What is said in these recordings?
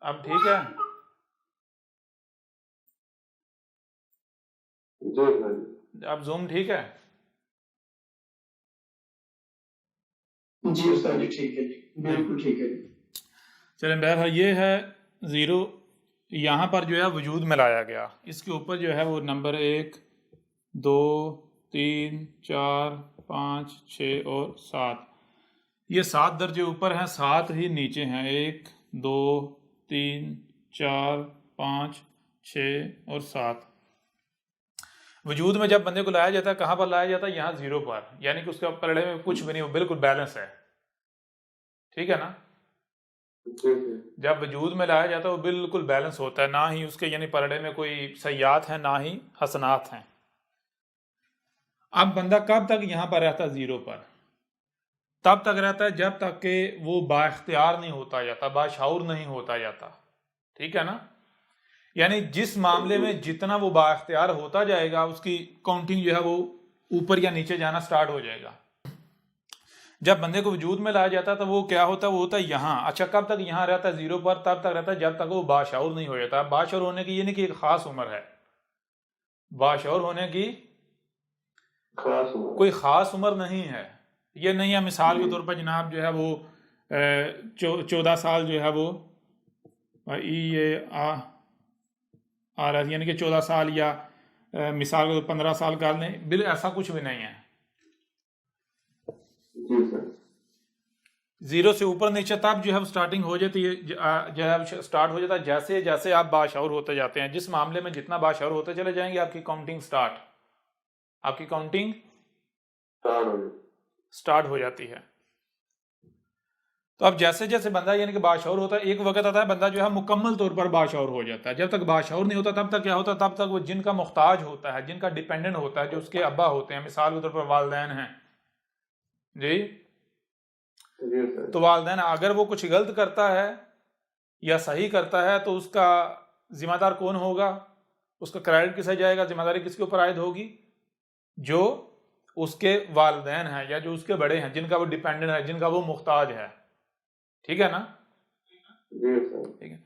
अब ठीक है? अब जूम ठीक है? जी उस्ताद जी ठीक है जी, बिल्कुल ठीक है जी। चलें, बहरहाल ये है ज़ीरो। यहाँ पर जो है वजूद में लाया गया, इसके ऊपर जो है वो नंबर 1, 2, 3, 4, 5, 6 और 7, ये 7 दर्जे ऊपर हैं, 7 ही नीचे हैं। 1, 2, 3, 4, 5, 6 और 7। वजूद में जब बंदे को लाया जाता है, कहाँ पर लाया जाता है? यहाँ ज़ीरो पर, यानी कि उसके पलड़े में कुछ भी नहीं, वो बिल्कुल बैलेंस है। ठीक है ना? जब वजूद में लाया जाता है वो बिल्कुल बैलेंस होता है, ना ही उसके यानी पलड़े में कोई सयात है ना ही हसनात हैं। अब बंदा कब तक यहाँ पर रहता है ज़ीरो पर? तब तक रहता है जब तक कि वो बाख्तियार नहीं होता जाता, बाशऊर नहीं होता जाता। ठीक है ना? यानी जिस मामले में जितना वो बाख्तियार होता जाएगा, उसकी काउंटिंग जो है वो ऊपर या नीचे जाना स्टार्ट हो जाएगा। जब बंदे को वजूद में लाया जाता है तो वो क्या होता है? वो होता है यहाँ। अच्छा, कब तक यहाँ रहता है ज़ीरो पर? तब तक रहता है जब तक वो बाशऊर नहीं हो जाता। बाशऊर होने की ये नहीं कि एक ख़ास उम्र है, बाशऊर होने की कोई ख़ास उम्र नहीं है। ये नहीं है मिसाल के तौर पर जनाब जो है वो 14 साल जो है वो ये आ रहा है, यानी कि 14 साल या मिसाल के 15 साल कर लें, बिल ऐसा कुछ भी नहीं है। ज़ीरो से ऊपर नीचे तब जो है स्टार्टिंग हो जाती है, जो है स्टार्ट हो जाता है जैसे जैसे आप बाशऊर होते जाते हैं। जिस मामले में जितना बाशऊर होते चले जाएंगे, आपकी काउंटिंग स्टार्ट हो जाती है। तो अब जैसे जैसे बंदा यानी कि बाशऊर होता है, एक वक्त आता है बंदा जो है मुकम्मल तौर पर बाशऊर हो जाता है। जब तक बाशऊर नहीं होता तब तक क्या होता है? तब तक वो जिनका मुख्ताज होता है, जिनका डिपेंडेंट होता है, जो उसके अब्बा होते हैं, मिसाल के तौर पर वालदैन हैं जी, तो वालदैन अगर वो कुछ गलत करता है या सही करता है तो उसका जिम्मेदार कौन होगा? उसका क्रेडिट किसे जाएगा? जिम्मेदारी किसके ऊपर आयद होगी? जो उसके वालदैन हैं या जो उसके बड़े हैं, जिनका वो डिपेंडेंट है, जिनका वो मुख्ताज है। ठीक है ना? ठीक है।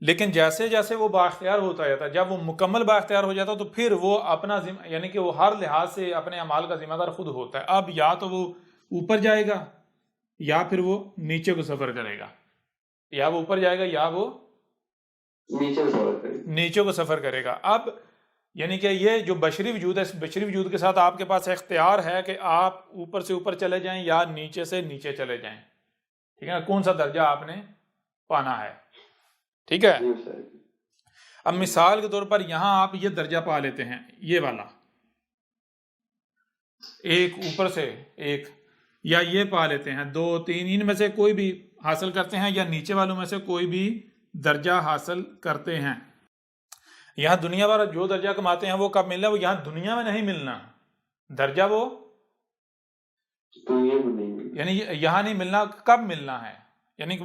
लेकिन जैसे जैसे वो बाख्तियार होता जाता है, जब वो मुकम्मल बाख्तियार हो जाता है, तो फिर वो अपना यानी कि वो हर लिहाज से अपने अमाल का जिम्मेदार खुद होता है। अब या तो वो ऊपर जाएगा या फिर वो नीचे को सफर करेगा, या वो ऊपर जाएगा या वो नीचे को सफर करेगा। अब यानी कि ये जो बशरी वजूद है, इस बशरी वजूद के साथ आपके पास इख्तियार है कि आप ऊपर से ऊपर चले जाएं या नीचे से नीचे चले जाएं। ठीक है ना? कौन सा दर्जा आपने पाना है। ठीक है? अब मिसाल के तौर पर यहां आप ये दर्जा पा लेते हैं, ये वाला एक ऊपर से एक, या ये पा लेते हैं 2, 3, इनमें से कोई भी हासिल करते हैं, या नीचे वालों में से कोई भी दर्जा हासिल करते हैं। यहाँ दुनिया भर जो दर्जा कमाते हैं वो कब मिलना? वो यहाँ दुनिया में नहीं मिलना दर्जा, वो यानी यहाँ नहीं मिलना। कब मिलना है? यानी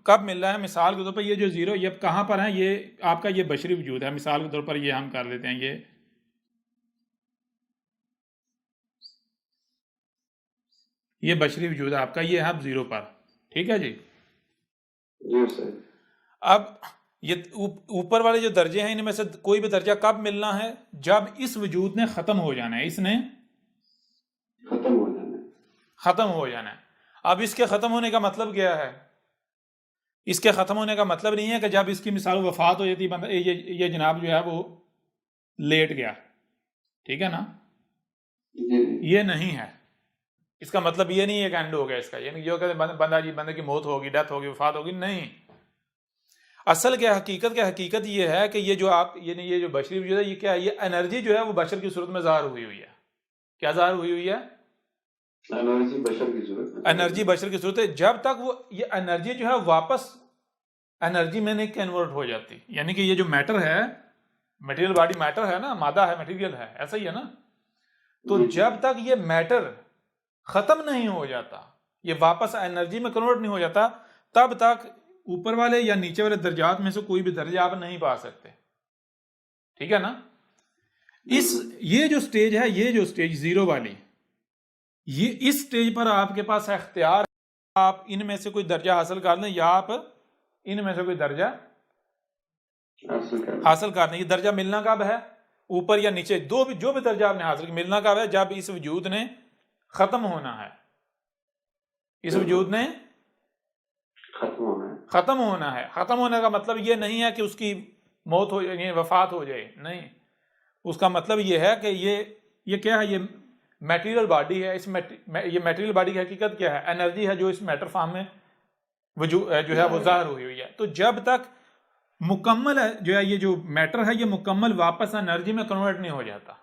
कब मिल रहा है? मिसाल के तौर पर ये जो ज़ीरो, ये कहाँ पर है? ये आपका ये बशरी वजूद है। मिसाल के तौर पर ये हम कर लेते हैं, ये बशरी वजूद है आपका, ये है अब ज़ीरो पर। ठीक है जी? अब ये ऊपर वाले जो दर्जे हैं, इनमें से कोई भी दर्जा कब मिलना है? जब इस वजूद ने ख़त्म हो जाना है, इसने ख़त्म हो जाना है। अब इसके ख़त्म होने का मतलब क्या है? इसके ख़त्म होने का मतलब नहीं है कि जब इसकी मिसाल वफात हो जाती है, बंदा ये जनाब जो है वो लेट गया, ठीक है ना, ये नहीं है। इसका मतलब ये नहीं है कि एंड हो गया इसका, यानी जो कहते बंदा की मौत होगी, डेथ होगी, वफात होगी, नहीं। असल क्या हकीकत ये है कि ये जो आप ये जो बशरी वजूद है, ये क्या है? ये एनर्जी जो है वो बशर की सूरत में ज़ाहिर हुई हुई है। क्या ज़ाहिर हुई हुई है? एनर्जी बशर की सूरत है। जब तक वो ये एनर्जी जो है वापस एनर्जी में नहीं कन्वर्ट हो जाती, यानी कि ये जो मैटर है, मटेरियल बॉडी मैटर है ना, मादा है, मटेरियल है, ऐसा ही है ना। तो जब तक ये मैटर खत्म नहीं हो जाता, ये वापस एनर्जी में कन्वर्ट नहीं हो जाता, तब तक ऊपर वाले या नीचे वाले दर्जात में से कोई भी दर्जा आप नहीं पा सकते। ठीक है ना? ये जो स्टेज है, ये जो स्टेज ज़ीरो वाली, ये इस स्टेज पर आपके पास इख्तियार, आप इनमें से कोई दर्जा हासिल कर लें या आप इनमें से कोई दर्जा हासिल हासिल करना। ये दर्जा मिलना कब है, ऊपर या नीचे, जो भी दर्जा आपने हासिल किया, मिलना कब है, जब इस वजूद ने खत्म होना है, इस वजूद ने खत्म होना है। खत्म होना है। खत्म होने का मतलब ये नहीं है कि उसकी मौत हो जाए, वफात हो जाए, नहीं। उसका मतलब ये है कि ये क्या है, ये मटेरियल बॉडी है। इस ये मटेरियल बॉडी की हकीकत क्या है, एनर्जी है जो इस मैटर फॉर्म में जो है वो जाहिर हुई हुई है। तो जब तक मुकम्मल है जो है ये जो मैटर है, ये मुकम्मल वापस एनर्जी में कन्वर्ट नहीं हो जाता,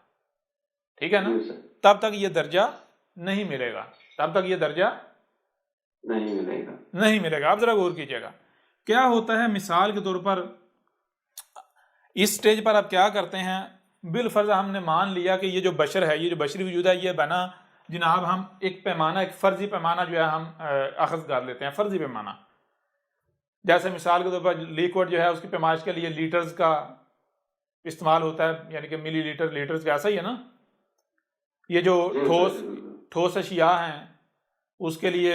ठीक है ना, तब तक ये दर्जा नहीं मिलेगा, तब तक ये दर्जा नहीं मिलेगा। आप जरा गौर कीजिएगा क्या होता है। मिसाल के तौर पर इस स्टेज पर आप क्या करते हैं, बिलफर्ज हमने मान लिया कि ये जो बशर है, ये जो बशरी वजूद है, ये बना जनाब हम एक पैमाना, एक फर्जी पैमाना जो है हम अखज़ कर लेते हैं, फर्जी पैमाना। जैसे मिसाल के तौर पर लिक्विड जो है उसकी पैमाइश के लिए लीटर्स का इस्तेमाल होता है, यानी कि मिली लीटर, लीटर्स का, ऐसा ही है ना। ये जो ठोस अशिया हैं उसके लिए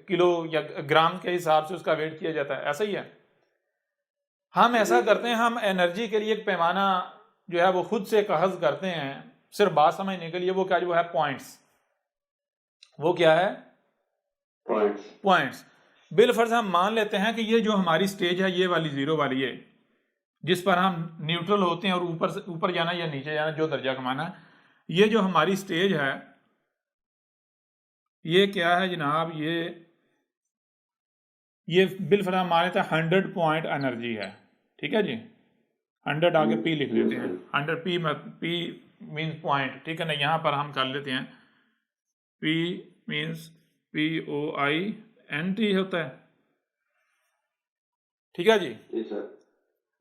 किलो या ग्राम के हिसाब से उसका वेट किया जाता है, ऐसा ही है। हम ऐसा करते हैं, हम एनर्जी के लिए एक पैमाना जो है वो खुद से एक अखज़ करते हैं, सिर्फ बात समझने के लिए। वो क्या जो है पॉइंट्स, वो क्या है पॉइंट्स। बिलफर्ज हम मान लेते हैं कि ये जो हमारी स्टेज है, ये वाली जीरो वाली है, जिस पर हम न्यूट्रल होते हैं और ऊपर से ऊपर जाना या नीचे जाना, जो दर्जा कमाना है, ये जो हमारी स्टेज है ये क्या है जनाब, ये बिलफर्ज हम मान लेते हैं 100 पॉइंट एनर्जी है, ठीक है जी। 100 आगे पी लिख लेते हैं, 100 पी मीन्स पॉइंट, ठीक है ना। यहाँ पर हम कर लेते हैं पी मीन्स POINT होता है, ठीक है जी।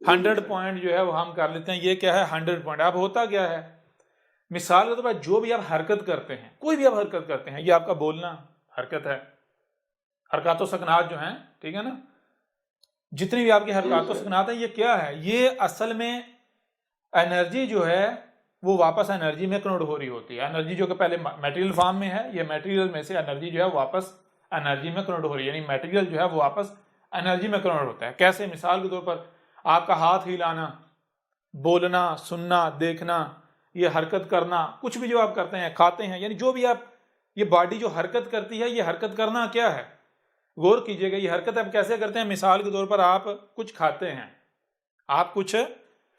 100 पॉइंट जो है वो हम कर लेते हैं, ये क्या है 100 पॉइंट। अब होता क्या है, मिसाल के तौर पर जो भी आप हरकत करते हैं, कोई भी आप हरकत करते हैं, ये आपका बोलना हरकत है, हरकत व सकनात जो हैं, ठीक है ना, जितनी भी आपकी हरकत व सकनात है, ये क्या है, ये असल में एनर्जी जो है वो वापस एनर्जी में कन्वर्ट हो रही होती है। एनर्जी जो कि पहले मटेरियल फॉर्म में है, ये मटेरियल में से एनर्जी जो है वापस एनर्जी में कन्वर्ट हो रही है, यानी मटेरियल जो है वो वापस एनर्जी में कन्वर्ट होता है। कैसे, मिसाल के तौर पर आपका हाथ हिलाना, बोलना, सुनना, देखना, ये हरकत करना, कुछ भी जो आप करते हैं, खाते हैं, यानी जो भी आप, ये बॉडी जो हरकत करती है, ये हरकत करना क्या है, गौर कीजिएगा। ये हरकत आप कैसे करते हैं, मिसाल के तौर पर आप कुछ खाते हैं, आप कुछ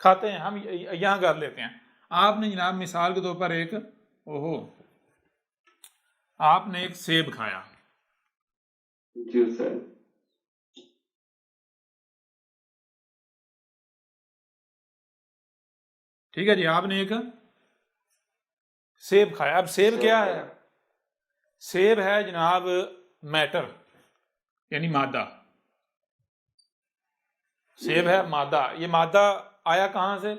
खाते हैं, हम यहाँ कर लेते हैं। आपने जनाब मिसाल के तौर पर आपने एक सेब खाया, जी सर। ठीक है जी, आपने एक सेब खाया। अब सेब क्या है, सेब है जनाब मैटर, यानी मादा। सेब है मादा। ये मादा आया कहां से,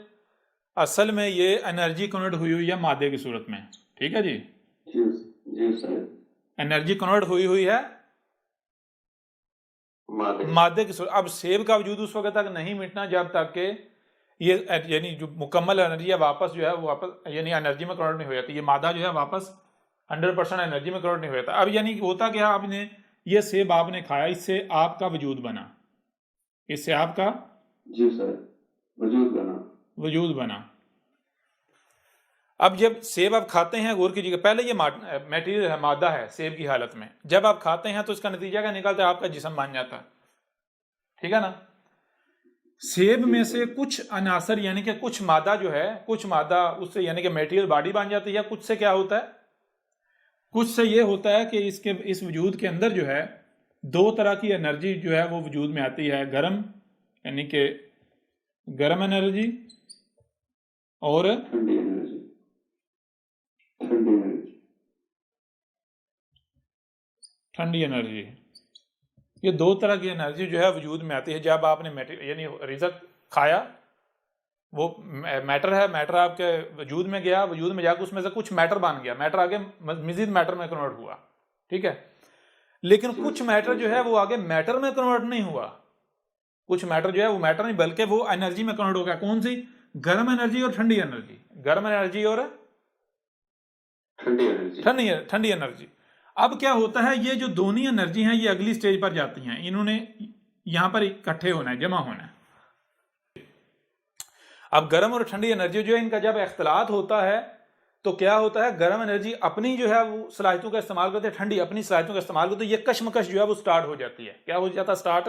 असल में ये एनर्जी कन्वर्ट हुई हुई है मादे की सूरत में, ठीक है जी। जी सर। एनर्जी कन्वर्ट हुई हुई है मादे की सूरत। अब सेब का वजूद उस वक्त तक नहीं मिटना जब तक कि ये यानी जो मुकम्मल एनर्जी है वापस जो है वो वापस यानी एनर्जी में कन्वर्ट नहीं हो जाती। ये मादा जो है वापस 100% एनर्जी में कन्वर्ट नहीं हो जाता। अब यानी होता क्या, आपने ये सेब आपने खाया, इससे आपका वजूद बना, इससे आपका जी सर वजूद बना। अब जब सेब आप खाते हैं, गौर कीजिएगा, पहले ये मटेरियल है, मादा है सेब की हालत में, जब आप खाते हैं तो इसका नतीजा क्या निकलता है, आपका जिस्म बन जाता है, ठीक है ना। सेब में से कुछ अनासर यानी कि कुछ मादा जो है, कुछ मादा उससे यानी कि मटेरियल बॉडी बन जाती है। कुछ से क्या होता है, कुछ से ये होता है कि इस वजूद के अंदर जो है दो तरह की एनर्जी जो है वो वजूद में आती है, गर्म यानी कि गर्म एनर्जी और ठंडी एनर्जी। ये दो तरह की एनर्जी जो है वजूद में आती है जब आपने यानी रिज़्क खाया, वो मैटर है, मैटर आपके वजूद में गया, वजूद में जाकर उसमें से कुछ मैटर बन गया, मैटर आगे मजीद मैटर में कन्वर्ट हुआ, ठीक है। लेकिन कुछ मैटर जो है वो आगे मैटर में कन्वर्ट नहीं हुआ, कुछ मैटर जो है वो मैटर नहीं बल्कि वो एनर्जी में कन्वर्ट हो गया। कौन सी, गर्म एनर्जी और ठंडी एनर्जी, गर्म एनर्जी और ठंडी एनर्जी। अब क्या होता है, ये जो दोनों एनर्जी हैं ये अगली स्टेज पर जाती हैं, इन्होंने यहां पर इकट्ठे होना है, जमा होना है। अब गर्म और ठंडी एनर्जी जो है इनका जब इख्तलात होता है तो क्या होता है, गर्म एनर्जी अपनी जो है वो सलाहियतों का इस्तेमाल करते हैं, ठंडी अपनी सलाहियतों का इस्तेमाल करते हैं, ये कशमकश जो है वो स्टार्ट हो जाती है। क्या हो जाता है स्टार्ट?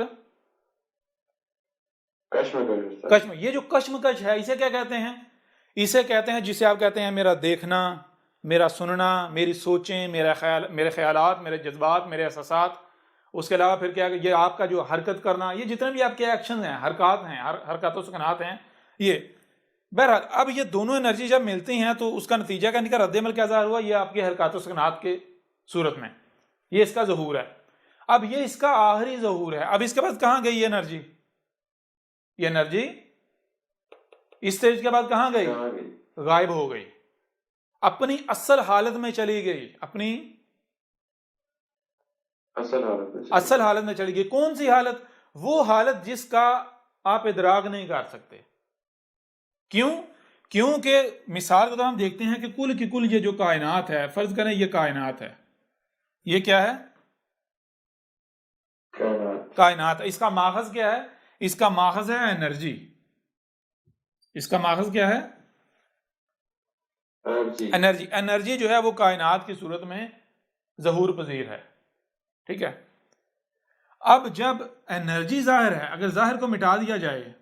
कश्म। ये जो कश्मकश है इसे क्या कहते हैं? इसे कहते हैं, जिसे आप कहते हैं मेरा देखना, मेरा सुनना, मेरी सोचें, मेरे ख्यालात, मेरे जज्बात, मेरे एहसासात। उसके अलावा फिर क्या, ये आपका जो हरकत करना, ये जितने भी आपके एक्शन हैं, हरकत हैं, हरकतों सकनात हैं, ये बहरहाल। अब ये दोनों एनर्जी जब मिलती हैं तो उसका नतीजा का इनका रद्द-ए-अमल क्या ज़ाहिर हुआ? ये आपके हरकतों सकनात के सूरत में ये इसका ज़हूर है। अब ये इसका आखिरी ज़हूर है। अब इसके बाद कहाँ गई ये एनर्जी? ये एनर्जी इस स्टेज के बाद कहाँ गई? गायब हो गई, अपनी असल हालत में चली गई, अपनी असल हालत में चली गई। कौन सी हालत? वो हालत जिसका आप इदराक नहीं कर सकते। क्यों? क्योंकि मिसाल के तौर हम देखते हैं कि कुल की कुल ये जो कायनात है, फर्ज करें ये कायनात है, ये क्या है? कायनात। इसका माखज क्या है? इसका माखज है एनर्जी। इसका माखज क्या है? एनर्जी। एनर्जी जो है वो कायनात की सूरत में ज़हूर पजीर है, ठीक है। अब जब एनर्जी जाहिर है, अगर जाहिर को मिटा दिया जाए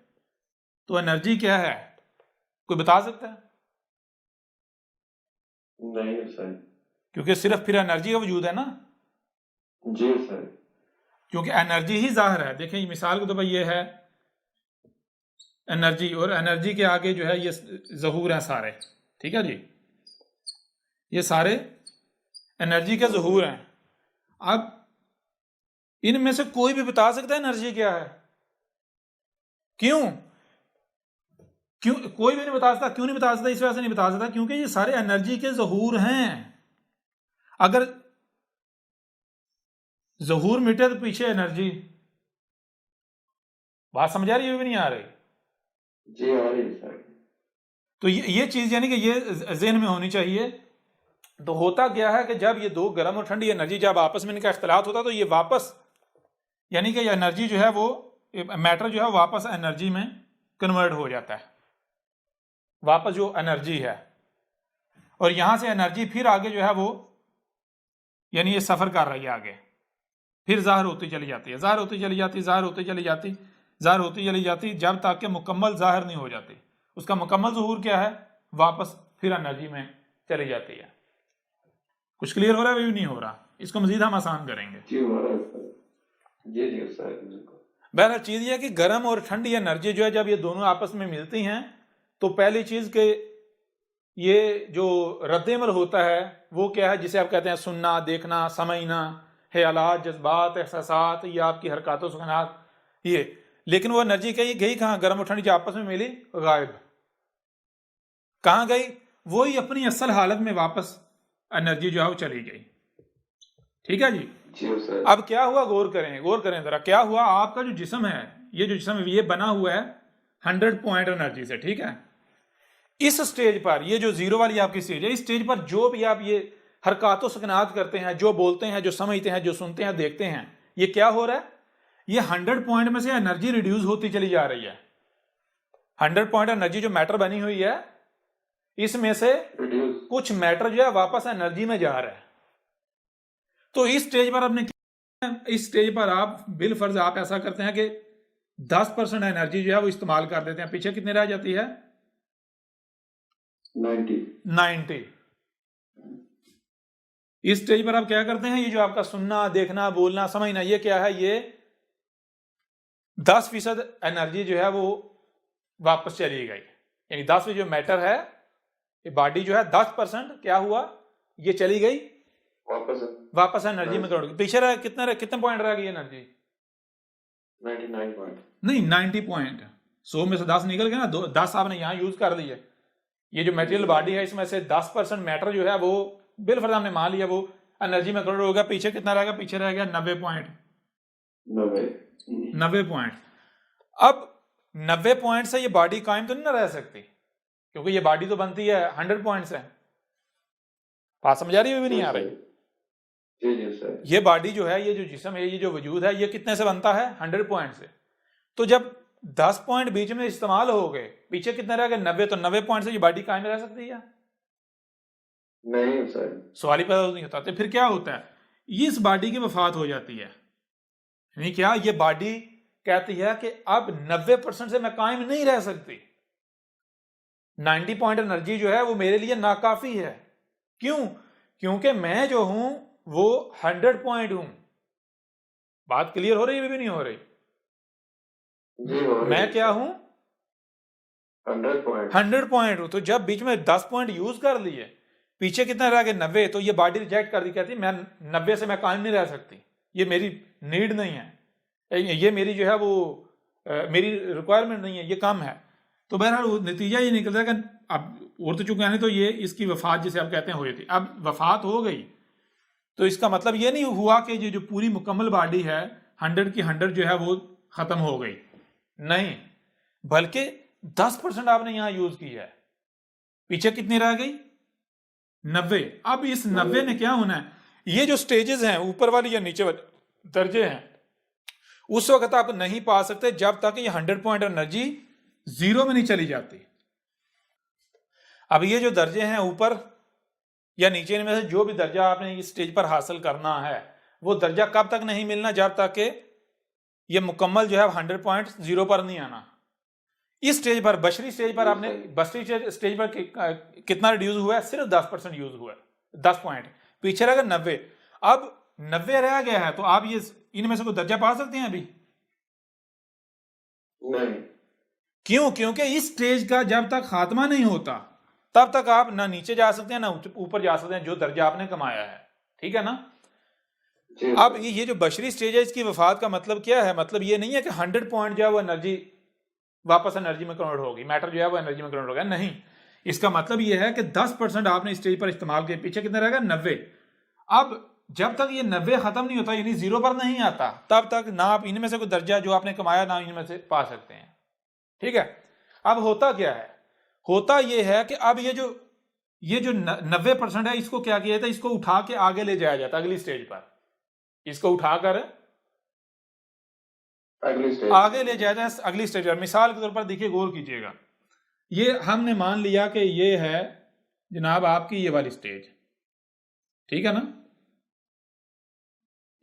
तो एनर्जी क्या है? कोई बता सकता है? नहीं सर। क्योंकि सिर्फ फिर एनर्जी का वजूद है ना। जी सर। क्योंकि एनर्जी ही जाहिर है। देखिए मिसाल के तौर पर ये है एनर्जी, और एनर्जी के आगे जो है ये ज़हूर हैं सारे, ठीक है जी, ये सारे एनर्जी के ज़हूर हैं। अब इनमें से कोई भी बता सकता है एनर्जी क्या है? क्यों? कोई भी नहीं बता सकता। क्यों नहीं बता सकता? इस वजह से नहीं बता सकता क्योंकि ये सारे एनर्जी के ज़हूर हैं। अगर ज़हूर मिटे तो पीछे एनर्जी। बात समझ आ रही है भी नहीं आ रही? जी आ रही है सर। तो ये चीज यानी कि ये ज़हन में होनी चाहिए। तो होता क्या है कि जब ये दो गर्म और ठंडी एनर्जी जब आपस में इनका इख्तलात होता है तो ये वापस यानी कि एनर्जी जो है वो मैटर जो है वापस एनर्जी में कन्वर्ट हो जाता है, वापस जो एनर्जी है। और यहां से एनर्जी फिर आगे जो है वो यानी ये सफर कर रही है आगे, फिर ज़ाहिर होती चली जाती है, ज़ाहिर होती चली जाती, ज़ाहिर होती चली जाती, ज़ाहिर होती चली जाती, जब तक कि मुकम्मल ज़ाहिर नहीं हो जाती। उसका मुकम्मल ज़हूर क्या है? वापस फिर एनर्जी में चली जाती है। कुछ क्लियर हो रहा है? भी नहीं हो रहा? इसको मजीद हम आसान करेंगे। जी हो रहा है सर। जी जी सर। बहरहाल चीज़ यह है कि गर्म और ठंडी एनर्जी जो है जब ये दोनों आपस में मिलती हैं तो पहली चीज़ के ये जो रद्द-ए-अमल होता है वो क्या है, जिसे आप कहते हैं सुनना, देखना, समझना, ख्यालात, जज्बात, एहसासात, ये आपकी हरकतों सुकनात, ये। लेकिन वो एनर्जी कहीं गई कहाँ? गर्म और ठंडी जो आपस में मिली, गायब। कहाँ गई? वही अपनी असल हालत में वापस एनर्जी जो है वो चली गई, ठीक है जी। अब क्या हुआ? गौर करें जरा। क्या हुआ? आपका जो जिस्म है, ये जो जिस्म है ये बना हुआ है 100 पॉइंट एनर्जी से, ठीक है। इस स्टेज पर, ये जो जीरो वाली आपकी स्टेज है, इस स्टेज पर जो भी आप ये हरकतों सकनात करते हैं, जो बोलते हैं, जो समझते हैं, जो सुनते हैं, देखते हैं, ये क्या हो रहा है? ये 100 पॉइंट में से एनर्जी रिड्यूस होती चली जा रही है। 100 पॉइंट एनर्जी जो मैटर बनी हुई है, इसमें से कुछ मैटर जो है वापस एनर्जी में जा रहा है। तो इस स्टेज पर आपने इस स्टेज पर आप बिल फर्ज आप ऐसा करते हैं कि 10% एनर्जी जो है वो इस्तेमाल कर देते हैं। पीछे कितनी रह जाती है? 90। इस स्टेज पर आप क्या करते हैं? ये जो आपका सुनना, देखना, बोलना, समझना, ये क्या है? ये 10% एनर्जी जो है वो वापस चली गई। यानी 10% जो मैटर है, ये बॉडी जो है 10% क्या हुआ? ये चली गई वापस एनर्जी में करोड़। पीछे रह कितने पॉइंट रह गई एनर्जी? 99 पॉइंट नहीं, 90 पॉइंट। 100 में से 10 निकल गए ना, 10 आपने यहां यूज कर लिए। ये जो मटेरियल बॉडी है इसमें से 10% मैटर जो है वो बिलफर्ज हमने मान लिया वो एनर्जी में कन्वर्ट हो गया। पीछे कितना रह गया? पीछे रह गया 90 पॉइंट। 90 पॉइंट। अब 90 पॉइंट से ये बॉडी कायम तो नहीं ना रह सकती, क्योंकि ये बॉडी तो बनती है 100 पॉइंट से। बात समझ आ रही है भी नहीं आ रही? जी जी सर। ये बॉडी जो है, ये जो जिस्म है, ये जो वजूद है, ये कितने से बनता है? 100 पॉइंट से। तो जब 10 पॉइंट बीच में इस्तेमाल हो गए, पीछे कितने रह गए? 90। तो 90 पॉइंट से ये बॉडी कायम रह सकती है? नहीं सर। सवाल ही पैदा नहीं होता। तो फिर क्या होता है? इस बॉडी की वफात हो जाती है। यानी क्या? ये बॉडी कहती है कि अब 90% से मैं कायम नहीं रह सकती, 90 पॉइंट एनर्जी जो है वो मेरे लिए नाकाफी है। क्यों? क्योंकि मैं जो हूं वो 100 पॉइंट हूं। बात क्लियर हो रही है भी नहीं हो रही? जी हो रही मैं है क्या सर। हूं? 100 पॉइंट। 100 पॉइंट हूं। तो जब बीच में 10 पॉइंट यूज कर लिए, पीछे कितना रह गए? 90। तो ये बॉडी रिजेक्ट कर दी, कहती मैं 90 से मैं कायम नहीं रह सकती, ये मेरी नीड नहीं है, ये मेरी जो है वो मेरी रिक्वायरमेंट नहीं है, ये कम है। तो बहरहाल नतीजा ये निकलता है कि अब उड़ तो चुका है, तो ये इसकी वफात जिसे आप कहते हैं हो जाती। अब वफात हो गई तो इसका मतलब ये नहीं हुआ कि ये जो पूरी मुकम्मल बॉडी है 100 की 100 जो है वो खत्म हो गई, नहीं, बल्कि 10% आपने यहां यूज की है। पीछे कितनी रह गई? 90। अब इस 90 में क्या होना है? ये जो स्टेजेस हैं, ऊपर वाली या नीचे वाले दर्जे हैं, उस वक्त आप नहीं पा सकते जब तक ये 100 पॉइंट एनर्जी जीरो में नहीं चली जाती। अब ये जो दर्जे हैं ऊपर या नीचे में से जो भी दर्जा आपने इस स्टेज पर हासिल करना है, वो दर्जा कब तक नहीं मिलना? जब तक कि ये मुकम्मल जो है 100 पॉइंट जीरो पर नहीं आना। इस स्टेज पर, बशरी स्टेज पर, आपने बशरी स्टेज पर कितना रिड्यूस हुआ है? सिर्फ 10% यूज हुआ है, 10 पॉइंट। पीछे रह गए 90। अब 90 रह गया है, तो आप ये इनमें से कोई दर्जा पा सकते हैं अभी? नहीं। क्यों? क्योंकि इस स्टेज का जब तक खात्मा नहीं होता तब तक आप ना नीचे जा सकते हैं ना ऊपर जा सकते हैं, जो दर्जा आपने कमाया है। ठीक है ना? अब ये जो बशरी स्टेज है, इसकी वफात का मतलब क्या है? मतलब ये नहीं है कि 100 पॉइंट जो है वो एनर्जी वापस एनर्जी में कन्वर्ट होगी, मैटर जो है वो एनर्जी में कन्वर्ट होगा, नहीं। इसका मतलब ये है कि 10% आपने स्टेज पर इस्तेमाल किया, पीछे कितना रहेगा? 90। अब जब तक ये 90 खत्म नहीं होता, यानी जीरो पर नहीं आता, तब तक ना आप इनमें से कोई दर्जा जो आपने कमाया ना इनमें से पा सकते हैं। ठीक है? अब होता क्या है? होता यह है कि अब ये जो 90% है, इसको क्या किया जाता है? इसको उठा के आगे ले जाया जाता है अगली स्टेज पर। इसको उठाकर आगे ले जाया जाए अगली स्टेज पर। मिसाल के तौर पर देखिए, गौर कीजिएगा, ये हमने मान लिया कि ये है जनाब आपकी ये वाली स्टेज, ठीक है ना?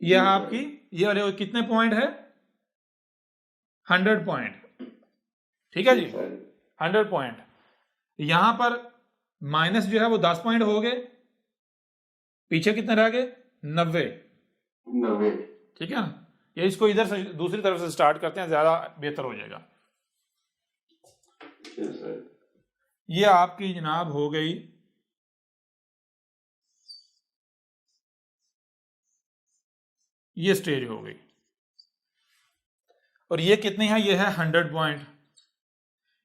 ये आपकी ये वाले कितने पॉइंट है? 100 पॉइंट। ठीक है जी, 100 पॉइंट। यहां पर माइनस जो है वो 10 पॉइंट हो गए, पीछे कितने रह गए? 90। ठीक है ना? ये इसको इधर से दूसरी तरफ से स्टार्ट करते हैं, ज्यादा बेहतर हो जाएगा। ये आपकी जनाब हो गई ये स्टेज हो गई, और ये कितनी है? ये है 100 पॉइंट।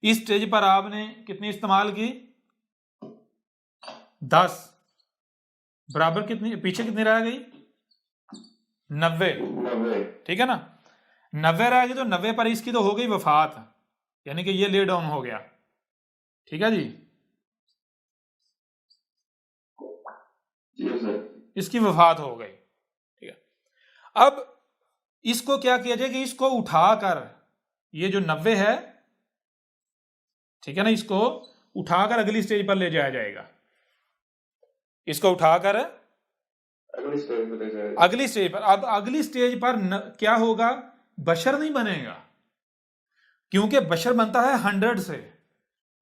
इस स्टेज पर आपने कितनी इस्तेमाल की? 10 बराबर कितनी, पीछे कितनी रह गई? 90। ठीक है ना? 90 रह गई, तो 90 पर इसकी तो हो गई वफात, यानी कि ये ले डाउन हो गया। ठीक है जी, इसकी वफात हो गई। ठीक है? अब इसको क्या किया जाए कि इसको उठाकर, ये जो 90 है, ठीक है ना, इसको उठाकर अगली स्टेज पर ले जाया जाएगा। इसको उठाकर अगली स्टेज पर। अब अगली स्टेज पर क्या होगा? बशर नहीं बनेगा, क्योंकि बशर बनता है 100 से।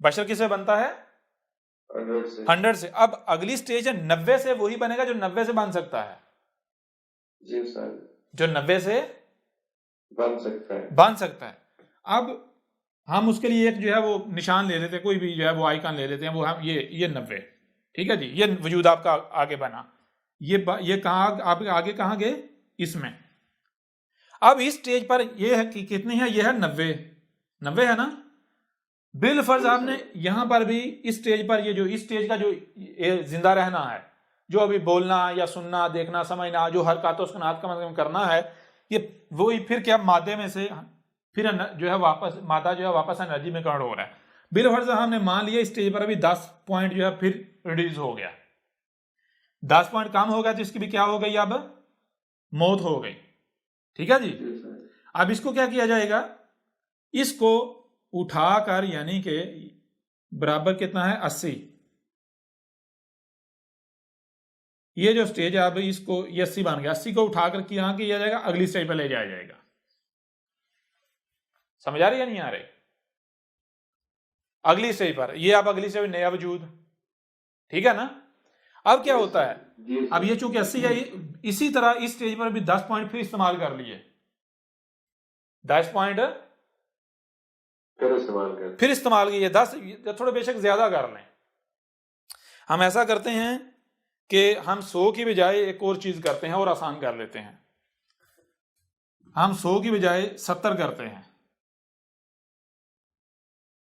बशर किससे बनता है? 100 से। अब अगली स्टेज है 90 से, वही बनेगा जो 90 से बन सकता है। जी सर। जो 90 से बन सकता है। अब हम उसके लिए एक जो है वो निशान ले लेते हैं, कोई भी जो है वो आइकन ले लेते हैं, वो हम ये 90। ठीक है जी, ये वजूद आपका आगे बना। ये कहाँ आप आगे कहाँ गए? इसमें। अब इस स्टेज पर ये है कि कितनी है? ये है 90 है ना? बिल फर्ज आपने यहां पर भी इस स्टेज पर, ये जो इस स्टेज का जो जिंदा रहना है, जो अभी बोलना या सुनना, देखना, समझना, जो हरकत सुनात का मतलब करना है, ये वो फिर क्या मादे में से फिर जो है वापस मादा जो है वापस एनर्जी में कन्वर्ट हो रहा है। बिल फर्ज हमने मान लिया इस स्टेज पर अभी 10 पॉइंट जो है फिर रिड्यूस हो गया। 10 पॉइंट कम होगा तो इसकी भी क्या हो गई, अब मौत हो गई। ठीक है जी। जी सर। अब इसको क्या किया जाएगा, इसको उठाकर यानी कि बराबर कितना है 80, ये जो स्टेज है अब इसको ये 80 बन गया, 80 को उठाकर यहां किया जाएगा, अगली स्टेज पर ले जाया जाएगा। समझ आ रही है नहीं आ रही? अगली स्टेज पर, ये अब अगली स्टेज नया वजूद। ठीक है ना। अब क्या होता है, जी अब ये चूंकि 80 है, इसी तरह इस स्टेज पर भी 10 पॉइंट फिर इस्तेमाल कर लिए, 10 पॉइंट फिर इस्तेमाल किए, 10 थोड़े बेशक ज्यादा कर लें। हम ऐसा करते हैं कि हम 100 की बजाय एक और चीज करते हैं और आसान कर लेते हैं। हम 100 की बजाय 70 करते हैं।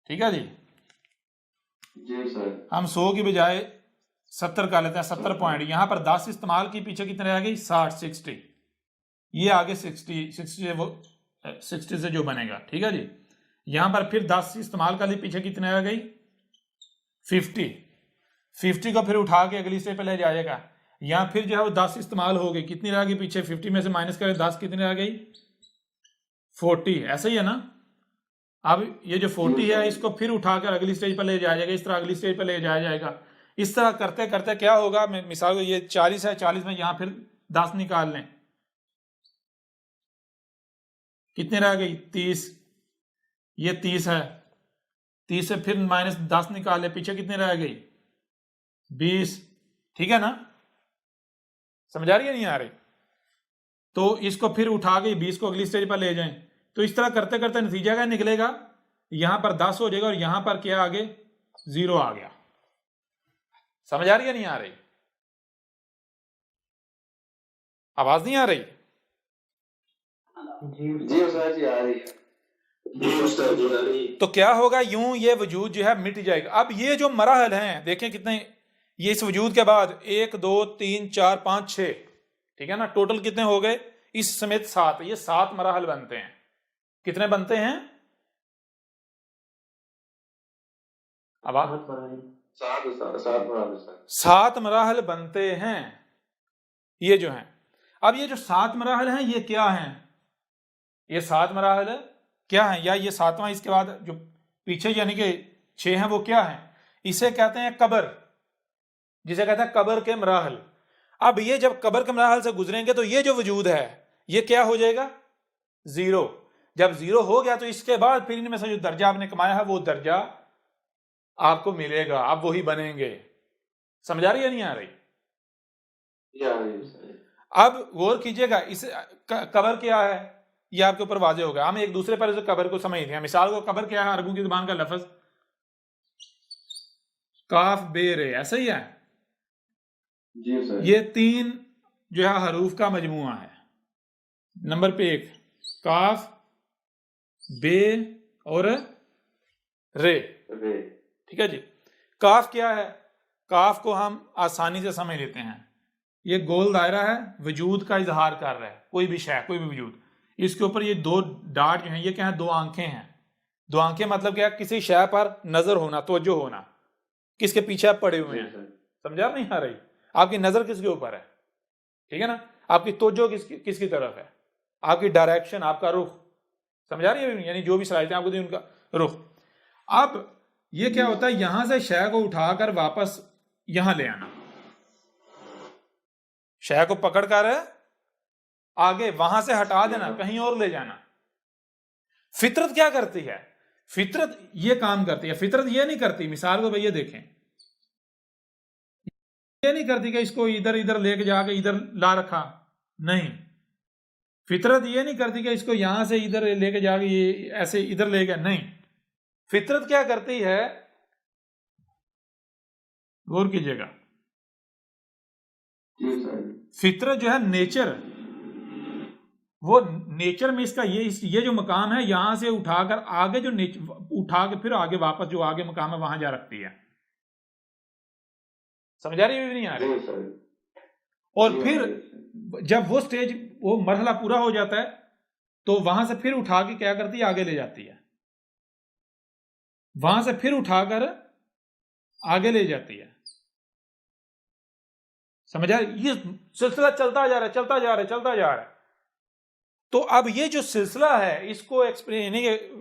ठीक है जी। जी सर। हम 100 की बजाय 70 कर लेते हैं, 70 पॉइंट। यहां पर 10 इस्तेमाल की, पीछे कितने रह गई 60, 60, ये आगे 60 से वो 60 से जो बनेगा। ठीक है जी। यहां पर फिर 10 इस्तेमाल कर ली, पीछे कितने रह गई 50, 50 को फिर उठा के अगली स्टेज पे ले जाएगा। यहां फिर जो है वो 10 इस्तेमाल हो गई, कितनी रह गई पीछे, 50 में से माइनस करें 10, कितनी रह गई 40। ऐसा ही है ना। अब ये जो 40 है इसको फिर उठाकर अगली स्टेज पर ले जाया जाएगा, इस तरह अगली स्टेज पर ले जाया जाएगा। इस तरह करते करते क्या होगा, मिसाल को ये 40 है, 40 में यहां फिर 10 निकाल लें, कितनी रह गई 30, ये 30 है, 30 से फिर माइनस 10 निकाल ले, पीछे कितनी रह गई 20। ठीक है ना। समझ आ रही है नहीं आ रही? तो इसको फिर उठा के 20 को अगली स्टेज पर ले जाएं, तो इस तरह करते करते नतीजा क्या निकलेगा, यहां पर 10 हो जाएगा और यहां पर क्या आगे 0 आ गया। समझ आ रही है नहीं आ रही? आवाज नहीं आ रही? जी उस्ताद जी आ रही है। जी उस्ताद जी आ रही है। तो क्या होगा, यूं ये वजूद जो है मिट जाएगा। अब ये जो मराहल हैं देखें कितने, ये इस वजूद के बाद 1 2 3 4 5 6, ठीक है ना, टोटल कितने हो गए इस समेत 7, ये 7 मराहल बनते हैं। कितने बनते हैं? अब 7 मराहल बनते हैं ये जो हैं। अब ये जो 7 मराहल हैं ये क्या हैं, ये 7 मराहल क्या हैं, या ये 7वां इसके बाद जो पीछे यानी कि 6 हैं वो क्या हैं, इसे कहते हैं कब्र, जिसे कहते हैं कब्र के मराहल। अब ये जब कब्र के मराहल से गुजरेंगे तो ये जो वजूद है ये क्या हो जाएगा 0। जब 0 हो गया तो इसके बाद फिर इनमें से जो दर्जा आपने कमाया है वो दर्जा आपको मिलेगा, आप वही बनेंगे। समझ आ रही है नहीं आ रही? अब गौर कीजिएगा, इस कब्र क्या है ये आपके ऊपर वाजे होगा। हम एक दूसरे पर कब्र को समझते हैं। मिसाल को कब्र क्या है, अरबों की जुबान का लफ्ज काफ बे रे, ऐसा ही है। जी सर। ये 3 जो है हरूफ का मजमुआ है। नंबर पे 1 काफ बे और रे। ठीक है जी। काफ क्या है, काफ को हम आसानी से समझ लेते हैं, ये गोल दायरा है, वजूद का इजहार कर रहा है, कोई भी शय, कोई भी वजूद। इसके ऊपर ये 2 डाट जो हैं ये क्या है, 2 आंखें हैं। 2 आंखें मतलब क्या, किसी शय पर नजर होना, तवज्जो होना, किसके पीछे आप पड़े हुए हैं। समझा नहीं आ रही? आपकी नजर किसके ऊपर है, ठीक है ना, आपकी तवज्जो किसकी तरफ है, आपकी डायरेक्शन, आपका रुख। समझा रही है? यानी जो भी सलाहियतें आपको दी उनका रुख। अब ये क्या होता है, यहां से शय को उठाकर वापस यहां ले आना, शय को पकड़कर आगे वहां से हटा देना, कहीं और ले जाना। फितरत क्या करती है, फितरत ये काम करती है। फितरत ये नहीं करती, मिसाल को भैया देखें, ये नहीं करती कि इसको इधर इधर लेके जाके इधर ला रखा, नहीं। फितरत ये नहीं करती कि इसको यहां से इधर लेके जाके ये ऐसे इधर ले गया, नहीं। फितरत क्या करती है, गौर कीजिएगा, फितरत जो है नेचर, वो नेचर में इसका ये जो मकाम है यहां से उठाकर आगे जो उठा के फिर आगे वापस जो आगे मकाम है वहां जा रखती है। समझ आ रही है नहीं आ रही? और फिर जब वो स्टेज, वो मरहला पूरा हो जाता है तो वहां से फिर उठा के क्या करती है, आगे ले जाती है, वहां से फिर उठाकर आगे ले जाती है। समझ आया? ये सिलसिला चलता जा रहा है, चलता जा रहा है, चलता जा रहा है। तो अब ये जो सिलसिला है इसको एक्सप्लेन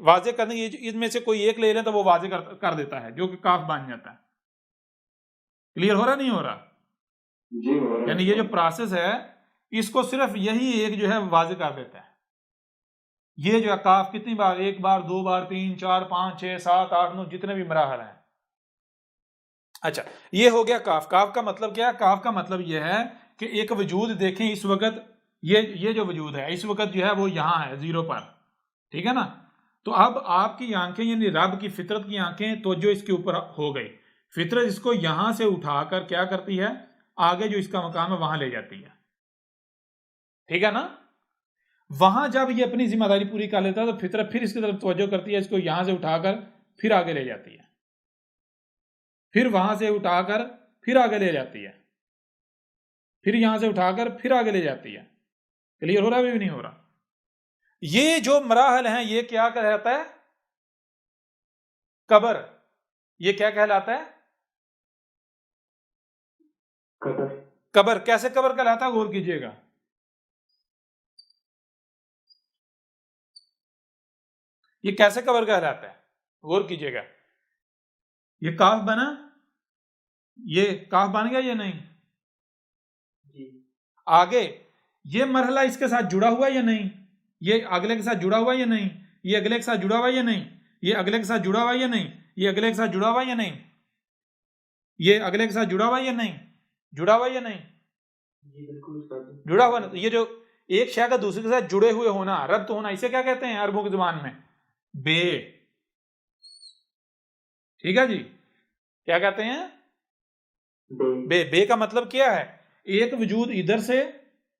वाजे करने की, इनमें से कोई एक ले लें तो वो वाजे कर देता है, जो कि काफ बन जाता है। क्लियर हो रहा नहीं हो रहा? जी हो रहा यानी ये जो प्रोसेस है इसको सिर्फ यही एक जो है वाजे कर देता है। ये जो है काफ कितनी बार, एक बार, दो बार, 3, 4, 5, 6, 7, 8, 9, जितने भी मराहल हैं। अच्छा, ये हो गया काफ। काफ का मतलब क्या है? काफ का मतलब ये है कि एक वजूद देखें इस वक्त, ये जो वजूद है इस वक्त जो है वो यहां है, जीरो पर, ठीक है ना। तो अब आपकी आंखें यानी रब की फितरत की आंखें तो जो इसके ऊपर हो गई, फितरत इसको यहां से उठाकर क्या करती है, आगे जो इसका मकाम है वहां ले जाती है, ठीक है ना। वहां जब ये अपनी जिम्मेदारी पूरी कर लेता है तो फितरत फिर इसकी तरफ तवज्जो करती है, इसको यहां से उठाकर फिर आगे ले जाती है, फिर वहां से उठाकर फिर आगे ले जाती है, फिर यहां से उठाकर फिर आगे ले जाती है। क्लियर हो रहा है? भी नहीं हो रहा? ये जो मराहल हैं ये क्या कहलाता है? कबर। ये क्या कहलाता है? कबर। कबर। कैसे कबर कहलाता है? गौर कीजिएगा। ये कैसे कबर कहलाता है? गौर कीजिएगा। ये काफ बना, ये काफ बन गया या नहीं? जी। आगे ये मरहला इसके साथ जुड़ा हुआ या नहीं? ये अगले के साथ जुड़ा हुआ या नहीं? ये अगले के साथ जुड़ा हुआ या नहीं? ये अगले के साथ जुड़ा हुआ या नहीं? ये अगले के साथ जुड़ा हुआ या नहीं? ये अगले के साथ जुड़ा हुआ या नहीं? जुड़ा हुआ या नहीं? जी बिल्कुल जुड़ा हुआ ना। ये जो एक शय का दूसरे के साथ जुड़े हुए होना, रब्त होना, इसे क्या कहते हैं अरबों की जुबान में? बे। ठीक है जी, क्या कहते हैं? बे। बे का मतलब क्या है? एक वजूद इधर से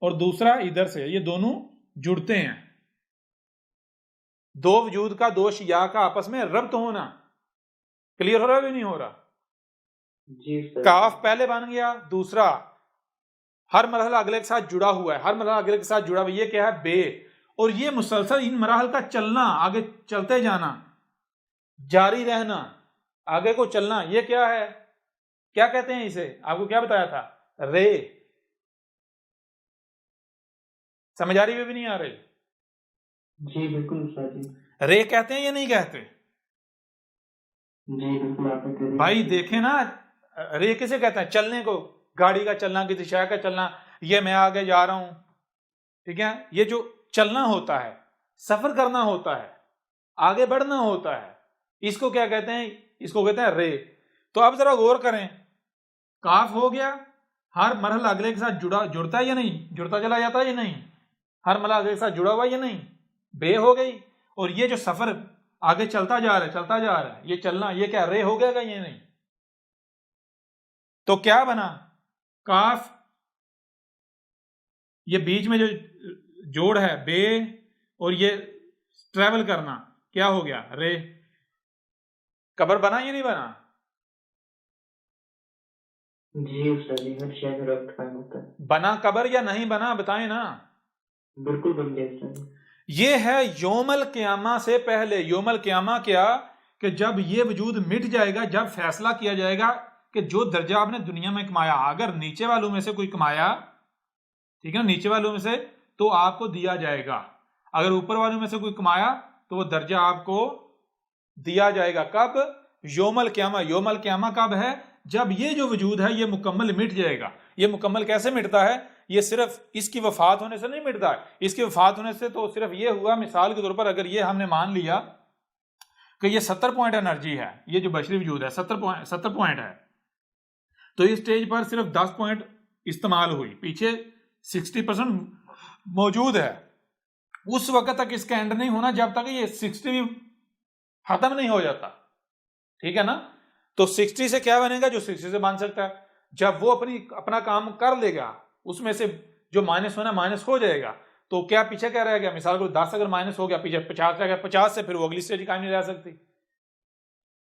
और दूसरा इधर से, ये दोनों जुड़ते हैं। दो वजूद का, दो शिया का आपस में रब्त होना। क्लियर हो रहा है भी नहीं हो रहा? जी सर। काफ पहले बन गया, दूसरा हर मरहला अगले के साथ जुड़ा हुआ है, हर मरहला अगले के साथ जुड़ा हुआ है, ये क्या है? बे। और ये मुसलसल इन मराहल का चलना, आगे चलते जाना, जारी रहना, आगे को चलना, ये क्या है? क्या कहते हैं इसे? आपको क्या बताया था? रे। समझ आ रही है भी नहीं आ रही? जी बिल्कुल सर जी। रे कहते हैं या नहीं कहते? जी बिल्कुल आपने भाई देखे ना, रे किसे कहते हैं? चलने को, गाड़ी का चलना, किसी शय का चलना, ये मैं आगे जा रहा हूं, ठीक है। ये जो चलना होता है, सफर करना होता है, आगे बढ़ना होता है, इसको क्या कहते हैं? इसको कहते हैं रे। तो अब जरा गौर करें, काफ हो गया, हर मरहला अगले के साथ जुड़ता है या नहीं? जुड़ता चला जाता है या नहीं? हर मरहला अगले के साथ जुड़ा हुआ या नहीं? बे हो गई। और ये जो सफर आगे चलता जा रहा है, चलता जा रहा है, ये चलना, ये क्या रे हो गया? ये नहीं। तो क्या बना? काफ, ये बीच में जो जोड़ है बे, और ये ट्रेवल करना क्या हो गया? रे। कबर बना या नहीं बना? जी सर जी, हर शय में रब्त कायम होता है। बना कबर या नहीं बना? बताएं ना। बिल्कुल बन गया सर। ये है योमल क़यामा से पहले। योमल क़यामा क्या? कि जब ये वजूद मिट जाएगा, जब फैसला किया जाएगा कि जो दर्जा आपने दुनिया में कमाया, अगर नीचे वालों में से कोई कमाया, ठीक है ना, नीचे वालों में से, तो आपको दिया जाएगा। अगर ऊपर वालों में से कोई कमाया तो वो दर्जा आपको दिया जाएगा। कब? योमल क़यामा। योमल क़यामा कब है? जब ये जो वजूद है ये मुकम्मल मिट जाएगा। ये मुकम्मल कैसे मिटता है? ये सिर्फ इसकी वफात होने से नहीं मिटता है। इसकी वफात होने से तो सिर्फ ये हुआ, मिसाल के तौर पर अगर ये हमने मान लिया कि ये 70 पॉइंट एनर्जी है, ये जो बशरी वजूद है 70 पॉइंट है, तो इस स्टेज पर सिर्फ 10 पॉइंट इस्तेमाल हुई, पीछे 60% मौजूद है। उस वक्त तक इसका एंड नहीं होना जब तक ये 60 भी खत्म नहीं हो जाता, ठीक है ना। तो 60 से क्या बनेगा? जो 60 से बन सकता है। जब वो अपना काम कर लेगा, उसमें से जो माइनस होना माइनस हो जाएगा, तो क्या पीछे क्या रह गया? मिसाल को 10 अगर माइनस हो गया, पीछे 50 रह गया, 50 से फिर वो अगली स्टेज कायम नहीं रह सकती।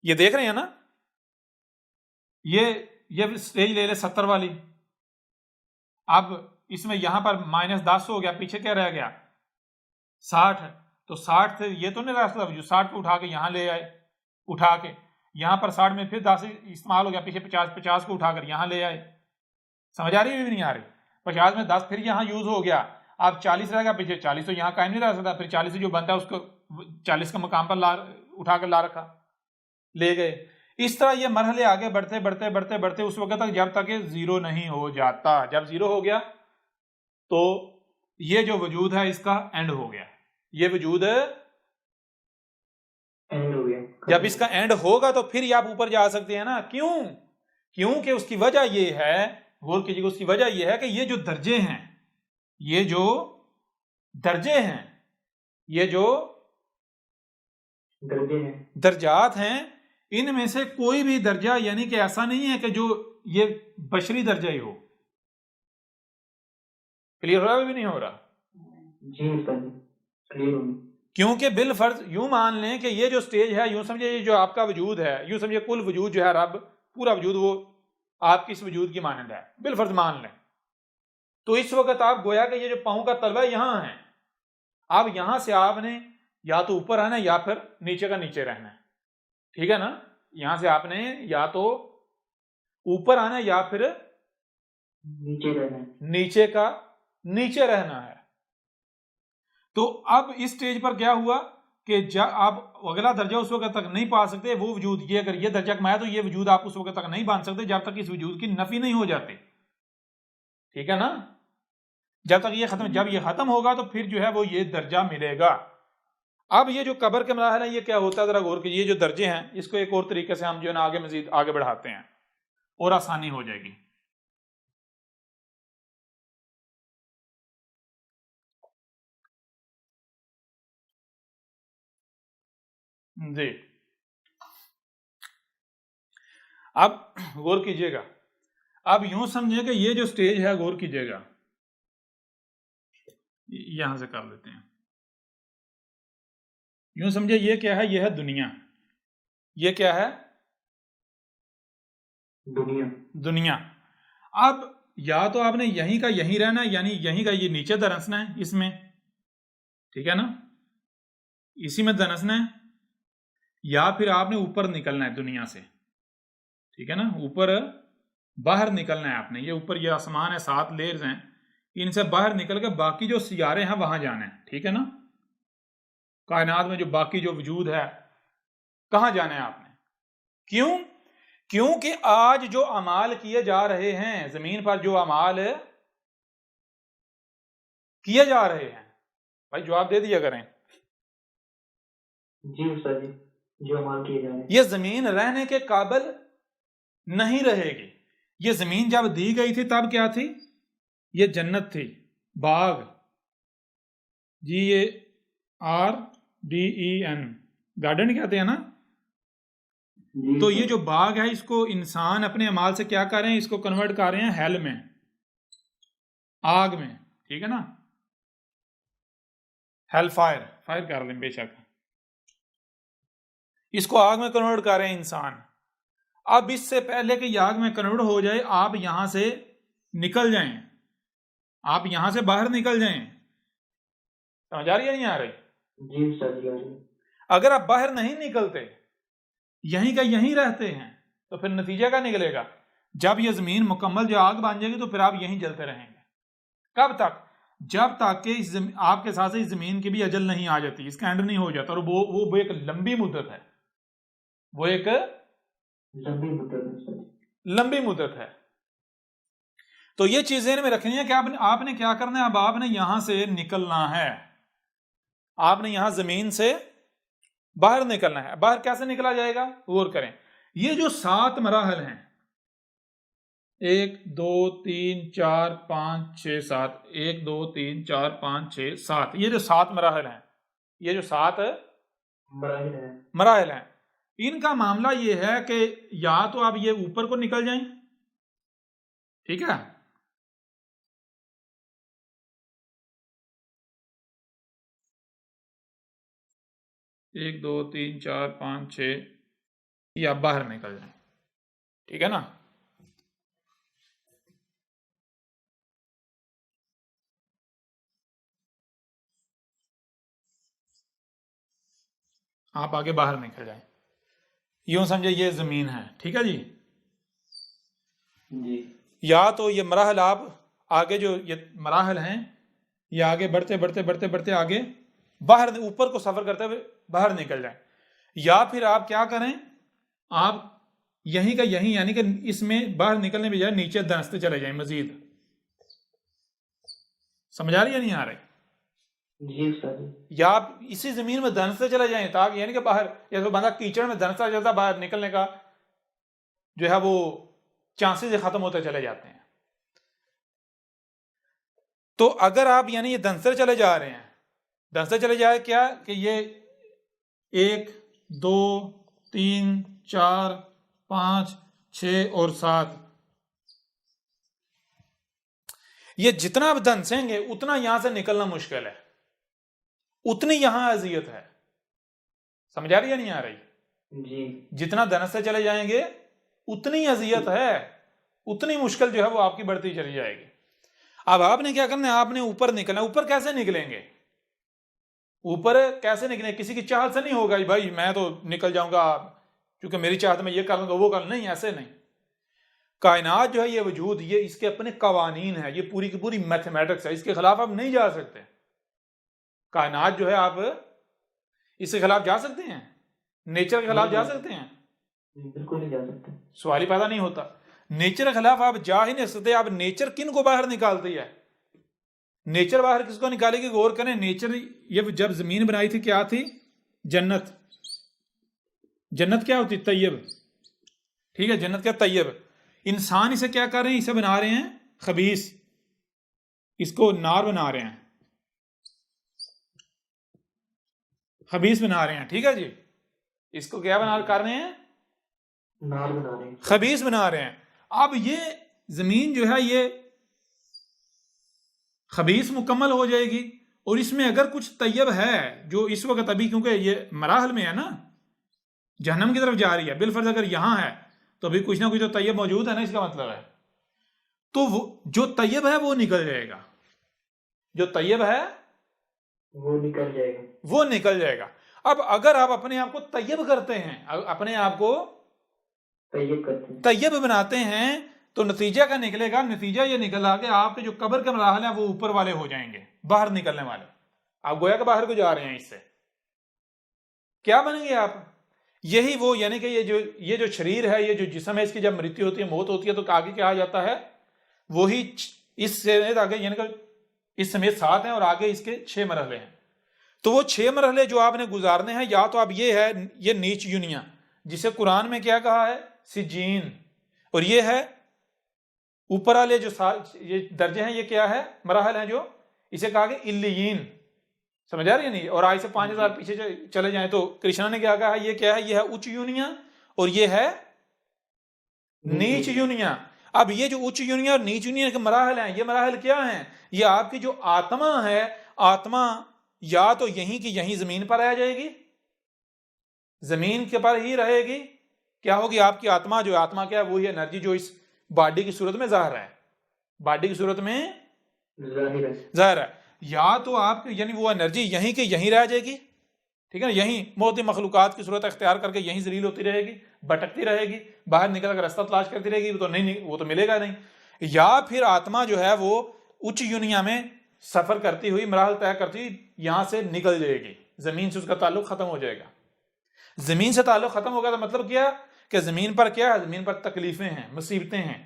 ये देख रहे हैं ना? ये स्टेज ले ले 70 वाली, अब इसमें यहां पर -10 हो गया, पीछे क्या रह गया? 60। तो 60 से ये तो नहीं रहा, जो 60 को उठा के यहां ले आए, उठा के यहां पर 60 में फिर 10 इस्तेमाल हो गया, पीछे 50 को उठाकर यहां ले आए, समझ आ रही है भी नहीं आ रही? 50 में 10 फिर यहाँ यूज हो गया, अब 40 रहेगा, पीछे 40 तो यहाँ कायम नहीं रह सकता, फिर 40 से जो बनता है उसको 40 का मकाम पर उठाकर ला रखा, ले गए। इस तरह ये मरहले आगे बढ़ते बढ़ते बढ़ते बढ़ते उस वक्त तक जब तक ये जीरो नहीं हो जाता। जब जीरो हो गया तो ये जो वजूद है इसका एंड हो गया, ये वजूद एंड हो गया। जब इसका एंड होगा तो फिर ये आप ऊपर जा सकते हैं ना। क्यों? क्योंकि उसकी वजह ये है, गौर कीजिएगा, उसकी वजह ये है कि ये जो दर्जे हैं, ये जो दर्जे हैं, ये जो दर्जे हैं, दर्जात हैं, इनमें से कोई भी दर्जा यानी कि ऐसा नहीं है कि जो ये बशरी दर्जा ही हो। क्लियर हो रहा भी नहीं हो रहा? जी उस्ताद जी, क्लियर हो गया। क्योंकि बिल फर्ज यूं मान लें कि ये जो स्टेज है, यूं समझिए ये जो आपका वजूद है, यूं समझिए कुल वजूद जो है रब, पूरा वजूद वो आपकी इस वजूद की मानंद है, बिल फर्ज मान लें। तो इस वक्त आप गोया कि ये जो पाँव का तलवा यहां है, अब यहां से आपने या तो ऊपर आना है या फिर नीचे का नीचे रहना है, ठीक है ना? यहां से आपने या तो ऊपर आना है या फिर नीचे रहना है, नीचे का नीचे रहना है। तो अब इस स्टेज पर क्या हुआ कि जब आप अगला दर्जा उस वक्त तक नहीं पा सकते, वो वजूद, ये अगर ये दर्जा कमाया तो ये वजूद आप उस वक्त तक नहीं बांध सकते जब तक इस वजूद की नफी नहीं हो जाती, ठीक है ना? जब तक ये खत्म, जब ये खत्म होगा तो फिर जो है वो ये दर्जा मिलेगा। अब ये जो कब्र के मराहल है ये क्या होता है, जरा गौर कीजिए। ये जो दर्जे हैं इसको एक और तरीके से हम जो है ना आगे मजीद आगे बढ़ाते हैं और आसानी हो जाएगी। जी, अब गौर कीजिएगा, अब यूं समझिए कि ये जो स्टेज है, गौर कीजिएगा, यहां से कर लेते हैं, यूं समझिए ये क्या है, ये है दुनिया। ये क्या है? दुनिया। दुनिया। अब या तो आपने यहीं का यहीं रहना है, यानी यहीं का ये नीचे दरसना है इसमें, ठीक है ना, इसी में दरसना है, या फिर आपने ऊपर निकलना है दुनिया से, ठीक है ना, ऊपर बाहर निकलना है आपने। ये ऊपर ये आसमान है, 7 लेयर्स हैं, इनसे बाहर निकल के बाकी जो सियारे हैं वहां जाना है, ठीक है ना। कायनात में जो बाकी जो वजूद है, कहां जाना है आपने? क्यों? क्योंकि आज जो अमाल किए जा रहे हैं, जमीन पर जो अमाल किए जा रहे हैं, भाई जवाब दे दिया करें। जी उस्ताद जी, जो अमाल किए जा रहे हैं, ये जमीन रहने के काबिल नहीं रहेगी। ये जमीन जब दी गई थी तब क्या थी? ये जन्नत थी, बाग, GARDEN, गार्डन कहते हैं ना। जी तो उस्ताद। ये जो बाग है इसको इंसान अपने अमाल से क्या कर रहे हैं? इसको कन्वर्ट कर रहे हैं हेल में, आग में, ठीक है ना, हेल फायर, फायर कर लें बेशक, इसको आग में कन्वर्ट कर रहे हैं इंसान। अब इससे पहले कि आग में कन्वर्ट हो जाए, आप यहां से निकल जाएं, आप यहां से बाहर निकल जाएं। समझ आ रही है नहीं आ रही? जी उस्ताद जी, आ रही है। अगर आप बाहर नहीं निकलते, यहीं का यहीं रहते हैं, तो फिर नतीजा क्या निकलेगा? जब ये जमीन मुकम्मल जो आग बन जाएगी तो फिर आप यहीं जलते रहेंगे। कब तक? जब तक कि आपके साथ इस जमीन की भी अजल नहीं आ जाती, इसका एंड नहीं हो जाता। और वो एक लंबी मुद्दत है, वो एक लंबी मुद्दत है उस्ताद जी। लंबी मुद्दत है। तो ये चीजें में रखनी है कि आपने क्या करना है। अब आपने यहां से निकलना है, आपने यहां जमीन से बाहर निकलना है। बाहर कैसे निकला जाएगा? गौर करें, ये जो 7 मराहल हैं, 1 2 3 4 5 6 7, 1 2 3 4 5 6 7, ये जो 7 मराहल हैं, ये जो 7 मराहल हैं, इनका मामला ये है कि या तो आप ये ऊपर को निकल जाएं, ठीक है, 1 2 3 4 5 6, या बाहर निकल जाएं, ठीक है ना। आप आगे बाहर निकल जाएं, यूं समझे ये जमीन है, ठीक है जी। जी या तो ये मराहल आप आगे जो ये मराहल हैं ये आगे बढ़ते बढ़ते बढ़ते बढ़ते आगे बाहर ऊपर को सफर करते हुए बाहर निकल जाए, या फिर आप क्या करें, आप यहीं का यहीं यानी कि इसमें बाहर निकलने बजाय नीचे धंसते चले जाएं मजीद। समझ आ रही है नहीं आ रही? जी सर। या आप इसी जमीन में धंसते चले जाएं ताकि यानी कि बाहर, या तो बंदा कीचड़ में धंसता चलता बाहर निकलने का जो है वो चांसेस खत्म होते चले जाते हैं। तो अगर आप यानी ये धंसते चले जा रहे हैं, धंसते चले जाए क्या कि ये 1 2 3 4 5 6 और 7, ये जितना आप धंसेंगे उतना यहां से निकलना मुश्किल है, उतनी यहां अजियत है। समझ आ रही है नहीं आ रही? जी। जितना धंसते चले जाएंगे उतनी अजियत है, उतनी मुश्किल जो है वो आपकी बढ़ती चली जाएगी। अब आपने क्या करना है, आपने ऊपर निकलना। ऊपर कैसे निकलेंगे? ऊपर कैसे निकलेंगे? किसी की चाहत से नहीं होगा भाई मैं तो निकल जाऊंगा क्योंकि मेरी चाहत में ये कर लूंगा वो कर, नहीं, ऐसे नहीं। कायनात जो है ये वजूद, ये इसके अपने कवानीन है, ये पूरी की पूरी मैथमेटिक्स है, इसके खिलाफ आप नहीं जा सकते। कायनात जो है आप इसके खिलाफ जा सकते हैं? नेचर के खिलाफ जा सकते हैं? बिल्कुल नहीं जा सकते। सवाल ही पैदा नहीं होता। नेचर के खिलाफ आप जा ही नहीं सकते। आप नेचर किन को बाहर निकालती है? नेचर बाहर किसको निकालेगी? गौर करें, नेचर ये जब जमीन बनाई थी क्या थी? जन्नत। जन्नत क्या होती? तैयब। ठीक है, जन्नत क्या? तैयब। इंसान इसे क्या कर रहे हैं? इसे बना रहे हैं खबीस, इसको नार बना रहे हैं, खबीस बना रहे हैं। ठीक है जी, इसको क्या कर रहे हैं? नार बना रहे हैं, खबीस बना रहे हैं। अब ये जमीन जो है ये खबीस मुकम्मल हो जाएगी और इसमें अगर कुछ तैयब है जो इस वक्त अभी, क्योंकि ये मराहल में है ना, जहन्नम की तरफ जा रही है, बिलफर्ज अगर यहां है तो अभी कुछ ना कुछ तो तैयब मौजूद है ना, इसका मतलब है। तो वो जो तैयब है वो निकल जाएगा, जो तैयब है वो निकल जाएगा, वो निकल जाएगा। अब अगर आप अपने आप को तैयब करते हैं, अपने आप को तैयब करते हैं, तैयब बनाते हैं, तो नतीजा क्या निकलेगा? नतीजा ये निकला कि आपके जो कब्र के मराहल है वो ऊपर वाले हो जाएंगे, बाहर निकलने वाले। आप गोया के बाहर को जा रहे हैं, इससे क्या बनेंगे आप? यही वो यानी कि ये जो शरीर है, ये जो जिस्म है, इसकी जब मृत्यु होती है, मौत होती है, तो आगे क्या आ जाता है? वही इससे आगे यानी कि इस समेत 7 हैं और आगे इसके 6 मरहले हैं। तो वो 6 मरहले जो आपने गुजारने हैं, या तो आप ये है ये नीच युनिया, जिसे कुरान में क्या कहा है? सिजीन। और ये है ऊपर वाले जो ये दर्जे हैं, ये क्या है? मराहल हैं, जो इसे कहा गया इल्लियीन। समझ आ रही है नहीं? और आज से 5000 पीछे चले जाएं तो कृष्णा ने क्या कहा? ये क्या है? ये है उच्च यूनिया और ये है नीच यूनिया। अब ये जो उच्च यूनिया और नीच यूनिया के मराहल हैं, ये मराहल क्या हैं? ये आपकी जो आत्मा है, आत्मा या तो यहीं की यहीं जमीन पर आ जाएगी, जमीन के पर ही रहेगी। क्या होगी? आपकी आत्मा जो, आत्मा क्या है? वही एनर्जी जो इस बॉडी की सूरत में जाहिर है, बॉडी की सूरत में जाहिर है। या तो आप यानी वो एनर्जी यहीं के यहीं रह जाएगी, ठीक है ना, यहीं मोती मखलूकात की सूरत अख्तियार करके यहीं जलील होती रहेगी, भटकती रहेगी, बाहर निकल कर रास्ता तलाश करती रहेगी, तो नहीं, वो तो मिलेगा नहीं। या फिर आत्मा जो है वो उच्च युनिया में सफर करती हुई, मराहल तय करती हुई यहां से निकल जाएगी, जमीन से उसका ताल्लुक खत्म हो जाएगा। जमीन से ताल्लुक खत्म होगा तो मतलब क्या कि जमीन पर क्या है? जमीन पर तकलीफें हैं, मुसीबतें हैं,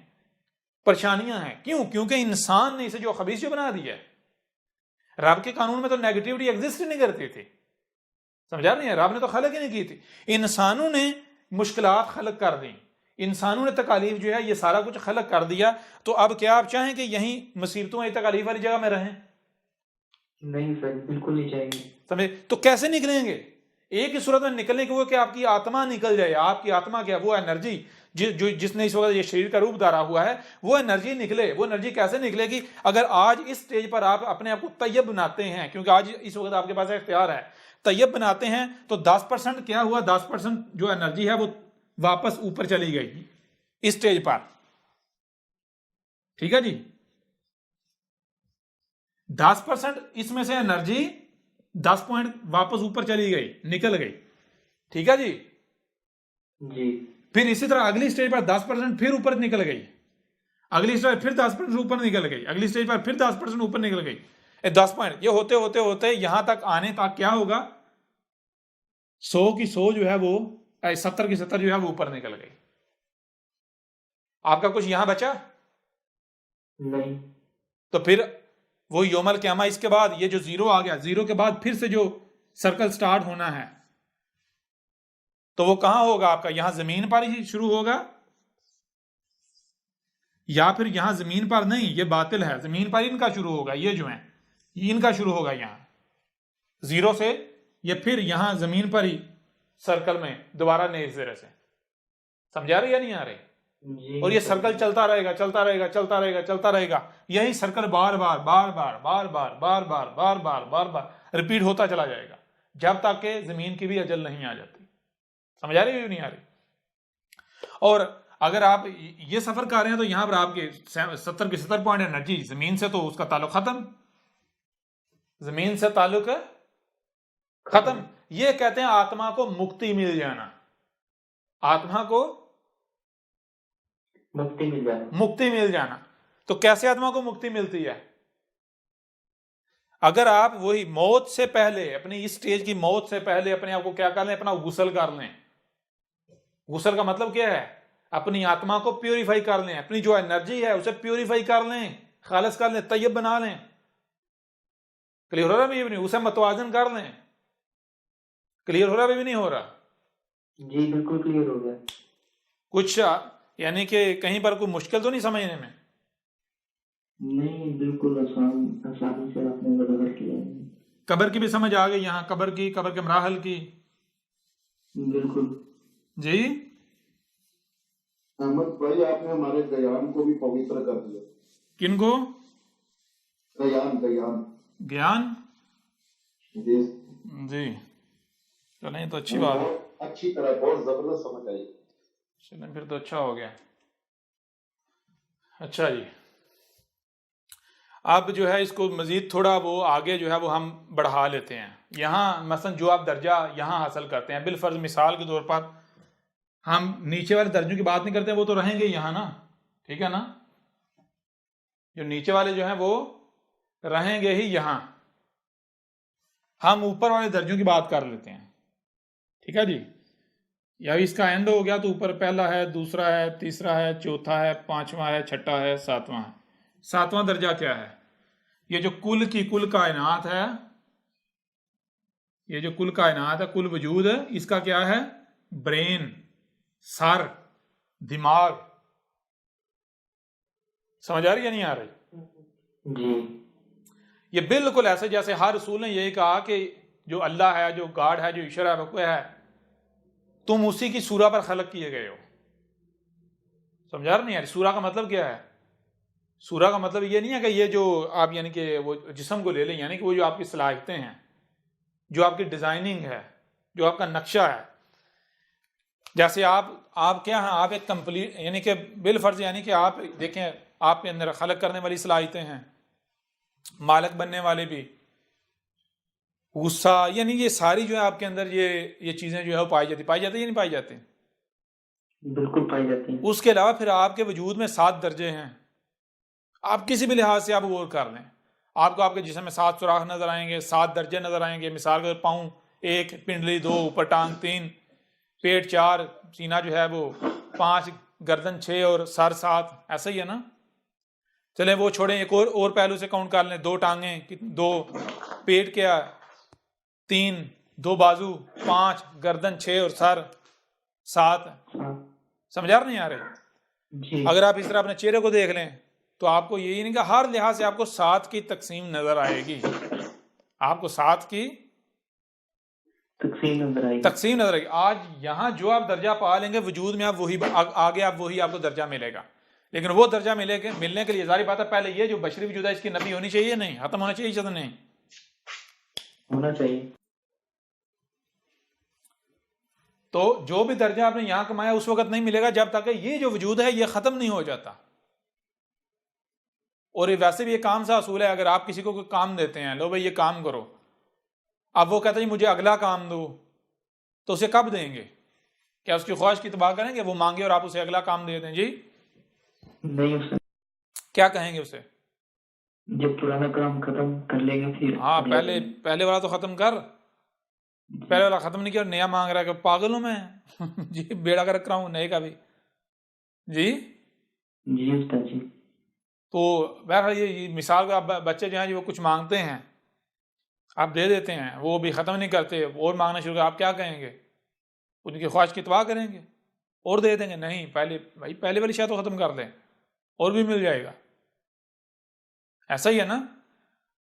परेशानियां हैं। क्यों? क्योंकि इंसान ने इसे जो खबीस जो बना दिया है। रब के कानून में तो नेगेटिविटी एग्जिस्ट ही नहीं करती थी, समझा नहीं है? रब ने तो खलक ही नहीं की थी, इंसानों ने मुश्किलात खलक कर दी, इंसानों ने तकालीफ जो है ये सारा कुछ खलक कर दिया। तो अब क्या आप चाहें कि यहीं मुसीबतों या तकालीफ वाली जगह में रहें? नहीं सर, बिल्कुल नहीं चाहेंगे। समझे? तो कैसे निकलेंगे? एक ही सूरत में निकलने के, वो कि आपकी आत्मा निकल जाए। आपकी आत्मा क्या? वो एनर्जी जिसने इस वक्त ये शरीर का रूप धारा हुआ है, वो एनर्जी निकले। वो एनर्जी कैसे निकलेगी? अगर आज इस स्टेज पर आप अपने आप को तैयब बनाते हैं, क्योंकि आज इस वक्त आपके पास इख्तियार है, तैयब बनाते हैं, तो 10% क्या हुआ? 10% जो एनर्जी है वो वापस ऊपर चली गई इस स्टेज पर, ठीक है जी। 10% इसमें से एनर्जी 10 पॉइंट वापस ऊपर चली गई, निकल गई, ठीक है जी। जी। फिर इसी तरह अगली स्टेज पर 10% फिर ऊपर निकल गई। अगली स्टेज फिर 10% ऊपर निकल गई, अगली स्टेज पर फिर 10% ऊपर निकल गई, 10 पॉइंट। ये होते होते होते यहां तक आने तक क्या होगा, 100 की 100 जो है वो 70 की 70 जो है वो ऊपर निकल गई। आपका कुछ यहां बचा नहीं। तो फिर वो यौमल क़यामा, इसके बाद ये जो जीरो आ गया, जीरो के बाद फिर से जो सर्कल स्टार्ट होना है तो वो कहां होगा आपका, यहां जमीन पर ही शुरू होगा, या फिर यहां जमीन पर नहीं, ये बातिल है, जमीन पर इनका शुरू होगा, ये जो है ये इनका शुरू होगा यहां जीरो से, ये फिर यहां जमीन पर ही सर्कल में दोबारा नए सिरे से। समझा रहे या नहीं आ रहे? और ये सर्कल चलता रहेगा चलता रहेगा चलता रहेगा चलता रहेगा, यही सर्कल बार बार बार बार बार बार बार बार बार बार बार बार रिपीट होता चला जाएगा जब तक कि जमीन की भी अजल नहीं आ जाती। समझ आ रही है नहीं आ रही? और अगर आप ये सफर कर रहे हैं तो यहां पर आपके 70 की 70 पॉइंट एनर्जी जमीन से, तो उसका ताल्लुक खत्म, जमीन से ताल्लुक खत्म। ये कहते हैं आत्मा को मुक्ति मिल जाना, आत्मा को मुक्ति मिल जाना, मुक्ति मिल जाना। तो कैसे आत्मा को मुक्ति मिलती है? अगर आप वही मौत से पहले, अपनी इस स्टेज की मौत से पहले अपने आप को क्या कर लें, अपना गुसल कर लें। गुसल का मतलब क्या है? अपनी आत्मा को प्योरीफाई कर लें, अपनी जो एनर्जी है उसे प्योरीफाई कर लें, खालिस कर लें, तैयब बना लें। क्लियर हो रहा है? भी नहीं, उसे मतवाजन कर लें। क्लियर हो रहा है? भी नहीं हो रहा? जी बिल्कुल क्लियर हो गया। कुछ यानी कि कहीं पर कोई मुश्किल तो नहीं समझने में? नहीं, बिल्कुल आसानी से आपने बराबर किया। कब्र की भी समझ आ गई यहाँ, कब्र की, कब्र के मराहल की? बिल्कुल जी अहमद भाई, आपने हमारे गयान को भी पवित्र कर दिया। किनको? गयान गयान ज्ञान जी जी, चलें तो अच्छी बात है। अच्छी तरह बहुत जबरदस्त समझ आई। चलें फिर तो अच्छा हो गया। अच्छा जी, अब जो है इसको मजीद थोड़ा वो आगे जो है वो हम बढ़ा लेते हैं। यहाँ मसलन जो आप दर्जा यहाँ हासिल करते हैं, बिलफर्ज मिसाल के तौर पर हम नीचे वाले दर्जों की बात नहीं करते हैं, वो तो रहेंगे यहाँ ना, ठीक है ना? जो नीचे वाले जो हैं वो रहेंगे ही यहाँ, हम ऊपर वाले दर्जों की बात कर लेते हैं। ठीक है जी, या इसका एंड हो गया तो ऊपर पहला है, दूसरा है, तीसरा है, चौथा है, पांचवा है, छठा है, सातवां है। सातवां दर्जा क्या है? ये जो कुल की कुल कायनात है, ये जो कुल कायनात है, कुल वजूद है, इसका क्या है? ब्रेन, सर, दिमाग। समझ आ रही है नहीं आ रही? जी ये बिल्कुल ऐसे जैसे हर रसूल ने यही कहा कि जो अल्लाह है, जो गॉड है, जो ईश्वर है, वो है, तुम उसी की सूरा पर खलक किए गए हो। समझा रहे नहीं यार? सूरा का मतलब क्या है? सूरा का मतलब ये नहीं है कि ये जो आप यानी कि वो जिस्म को ले लें, यानी कि वो जो आपकी सलाहियतें हैं, जो आपकी डिजाइनिंग है, जो आपका नक्शा है। जैसे आप क्या हैं? आप एक कंप्लीट यानी कि बिल फर्ज, यानी कि आप देखें, आपके अंदर खलक करने वाली सलाहियतें हैं, मालिक बनने वाले भी, गुस्सा, यानी ये सारी जो है आपके अंदर ये चीजें जो है वो पाई जाती है या नहीं पाई जाती? बिल्कुल पाई जाती है। उसके अलावा फिर आपके वजूद में 7 दर्जे हैं। आप किसी भी लिहाज से आप गौर कर लें, आपको आपके जिस्म में 7 सुराख नजर आएंगे, 7 दर्जे नजर आएंगे। मिसाल के पाँव 1, पिंडली 2, ऊपर टांग 3, पेट 4, सीना जो है वो 5, गर्दन 6 और सर 7। ऐसा ही है ना? चलें वो छोड़ें, एक और पहलू से काउंट कर लें। 2 टांगें, 2 पेट क्या, 3, 2 बाजू, 5 गर्दन, 6 और सर 7। समझ आ रहे नहीं आ रहे? जी अगर आप इस तरह अपने चेहरे को देख लें तो आपको यही नहीं कि हर लिहाज से आपको 7 की तकसीम नजर आएगी, आपको 7 की तकसीम नजर आएगी। आज यहाँ जो आप दर्जा पा लेंगे वजूद में, आप वही आगे आप वही आपको दर्जा मिलेगा। लेकिन वो दर्जा मिलने के लिए जारी बात है, पहले ये जो बशरी वजूद है इसकी नफी होनी चाहिए, नहीं खत्म होना चाहिए, नहीं होना चाहिए। तो जो भी दर्जा आपने यहां कमाया उस वक्त नहीं मिलेगा जब तक ये जो वजूद है ये खत्म नहीं हो जाता। और वैसे भी ये काम सा असूल है, अगर आप किसी को कोई काम देते हैं, लो भाई ये काम करो, अब वो कहते हैं मुझे अगला काम दो, तो उसे कब देंगे? क्या उसकी ख्वाहिश की तबाह करेंगे? वो मांगे और आप उसे अगला काम दे दें? जी नहीं, क्या कहेंगे उसे? जब पुराना काम खत्म कर लेंगे फिर हाँ, अगला पहले करेंगे। पहले वाला तो खत्म कर। पहले वाला खत्म नहीं किया और नया मांग रहा है, कि पागल हूं मैं? जी, बेड़ा कर रख रहा हूं नए का भी। जी। जी उस्ताद जी। तो बहरहाल ये मिसाल का बच्चे जो हैं जो वो कुछ मांगते हैं, आप दे देते हैं, वो भी ख़त्म नहीं करते, और मांगना शुरू कर, आप क्या कहेंगे? उनकी ख्वाहिश की तबाह करेंगे और दे देंगे? नहीं, पहले भाई पहले वाली शायद तो ख़त्म कर दें और भी मिल जाएगा। ऐसा ही है ना?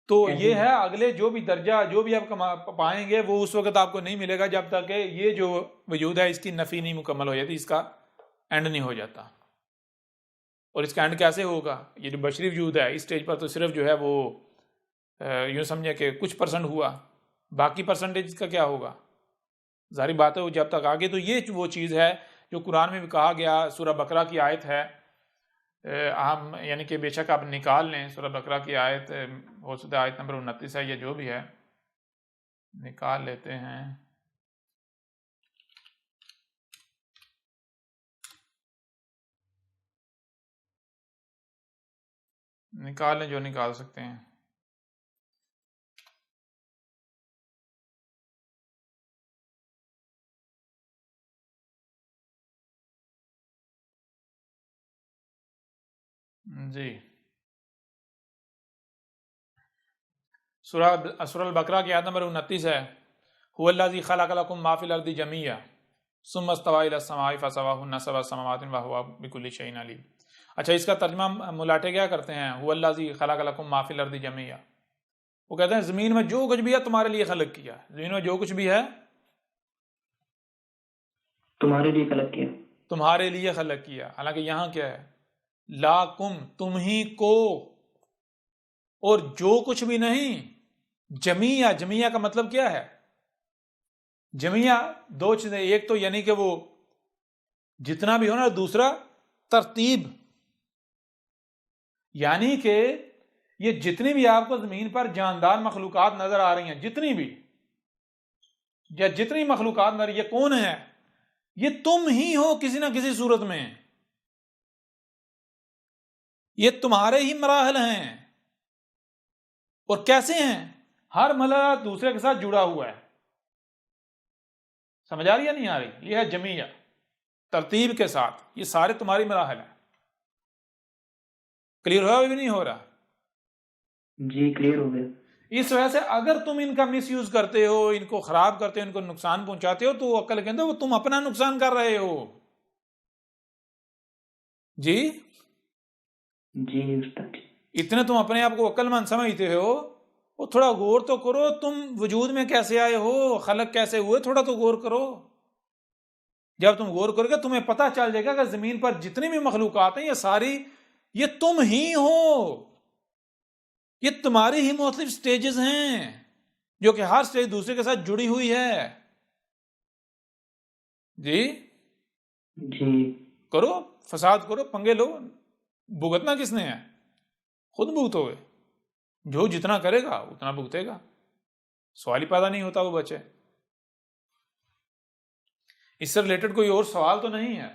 तो ऐसे ये ही। है, अगले जो भी दर्जा जो भी आप पाएंगे वो उस वक्त आपको नहीं मिलेगा जब तक कि ये जो वजूद है इसकी नफ़ी नहीं मुकम्मल हो जाती, इसका एंड नहीं हो जाता। और इसका एंड कैसे होगा? ये जो बशरी वजूद है इस स्टेज पर तो सिर्फ जो है वो यूँ समझे कि कुछ परसेंट हुआ, बाकी परसेंटेज का क्या होगा? जाहिर बात है वो जब तक आगे, तो ये वो चीज़ है जो कुरान में भी कहा गया। सूरह बकरा की आयत है, हम यानी कि बेशक आप निकाल लें सूरह बकरा की आयत, हो सकता है आयत नंबर 29 है, ये जो भी है निकाल लेते हैं। निकाल लें जो निकाल सकते हैं। जी, सूरह बकरा की आयत नंबर 29 है, हुवल्लज़ी खलक़ लकुम मा फ़िल अर्दि जमीअ सुम्मा इस्तवा इला समाई फ़सवाहुन्ना सबअ समावातिन व हुवा बिकुल्लि शैइन अलीम। अच्छा, इसका तर्जुमा मुलाटे क्या करते हैं? हुवल्लज़ी खलक़ लकुम मा फ़िल अर्दि जमीअ, वो कहते हैं ज़मीन में जो कुछ भी है तुम्हारे लिए खलक किया। ज़मीन में जो कुछ भी है तुम्हारे लिए खलक किया। तुम्हारे लिए खलक किया। हालांकि यहाँ क्या है? लाकुम, तुम ही को, और जो कुछ भी नहीं। जमिया, जमिया का मतलब क्या है? जमिया दो चीजें, एक तो यानी कि वो जितना भी हो ना, दूसरा तरतीब, यानी कि ये जितनी भी आपको जमीन पर जानदार मखलूकात नजर आ रही हैं, जितनी भी या जितनी मखलूकात नजर, ये कौन है? ये तुम ही हो किसी ना किसी सूरत में। ये तुम्हारे ही मराहल हैं। और कैसे हैं? हर मरहला दूसरे के साथ जुड़ा हुआ है। समझ आ रही है नहीं आ रही? ये है जमिया, तरतीब के साथ, ये सारे तुम्हारी मराहल हैं। क्लियर हो रहा भी नहीं हो रहा? जी क्लियर हो गया। इस वजह से अगर तुम इनका मिस यूज करते हो, इनको खराब करते हो, इनको नुकसान पहुंचाते हो, तो अक्ल के अंदर वो तुम अपना नुकसान कर रहे हो। जी, जी उस्ताद जी। इतने तुम अपने आप को अक्लमंद समझते हो, वो थोड़ा गौर तो करो, तुम वजूद में कैसे आए हो, खलक कैसे हुए, थोड़ा तो गौर करो। जब तुम गौर करोगे तुम्हें पता चल जाएगा कि जमीन पर जितनी भी मखलूकात हैं ये सारी, ये तुम ही हो। ये तुम्हारी ही मुख्तलिफ स्टेजेस हैं, जो कि हर स्टेज दूसरे के साथ जुड़ी हुई है। जी, जी करो, फसाद करो, पंगे लो, भुगतना किसने है? खुद भुगतोगे। जो जितना करेगा उतना भुगतेगा, सवाल ही पैदा नहीं होता वो बचे। इससे रिलेटेड कोई और सवाल तो नहीं है?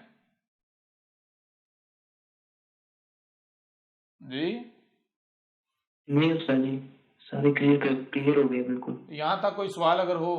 जी, नहीं उस्ताद जी, सारे क्लियर क्लियर हो गए बिल्कुल। यहां तक कोई सवाल अगर हो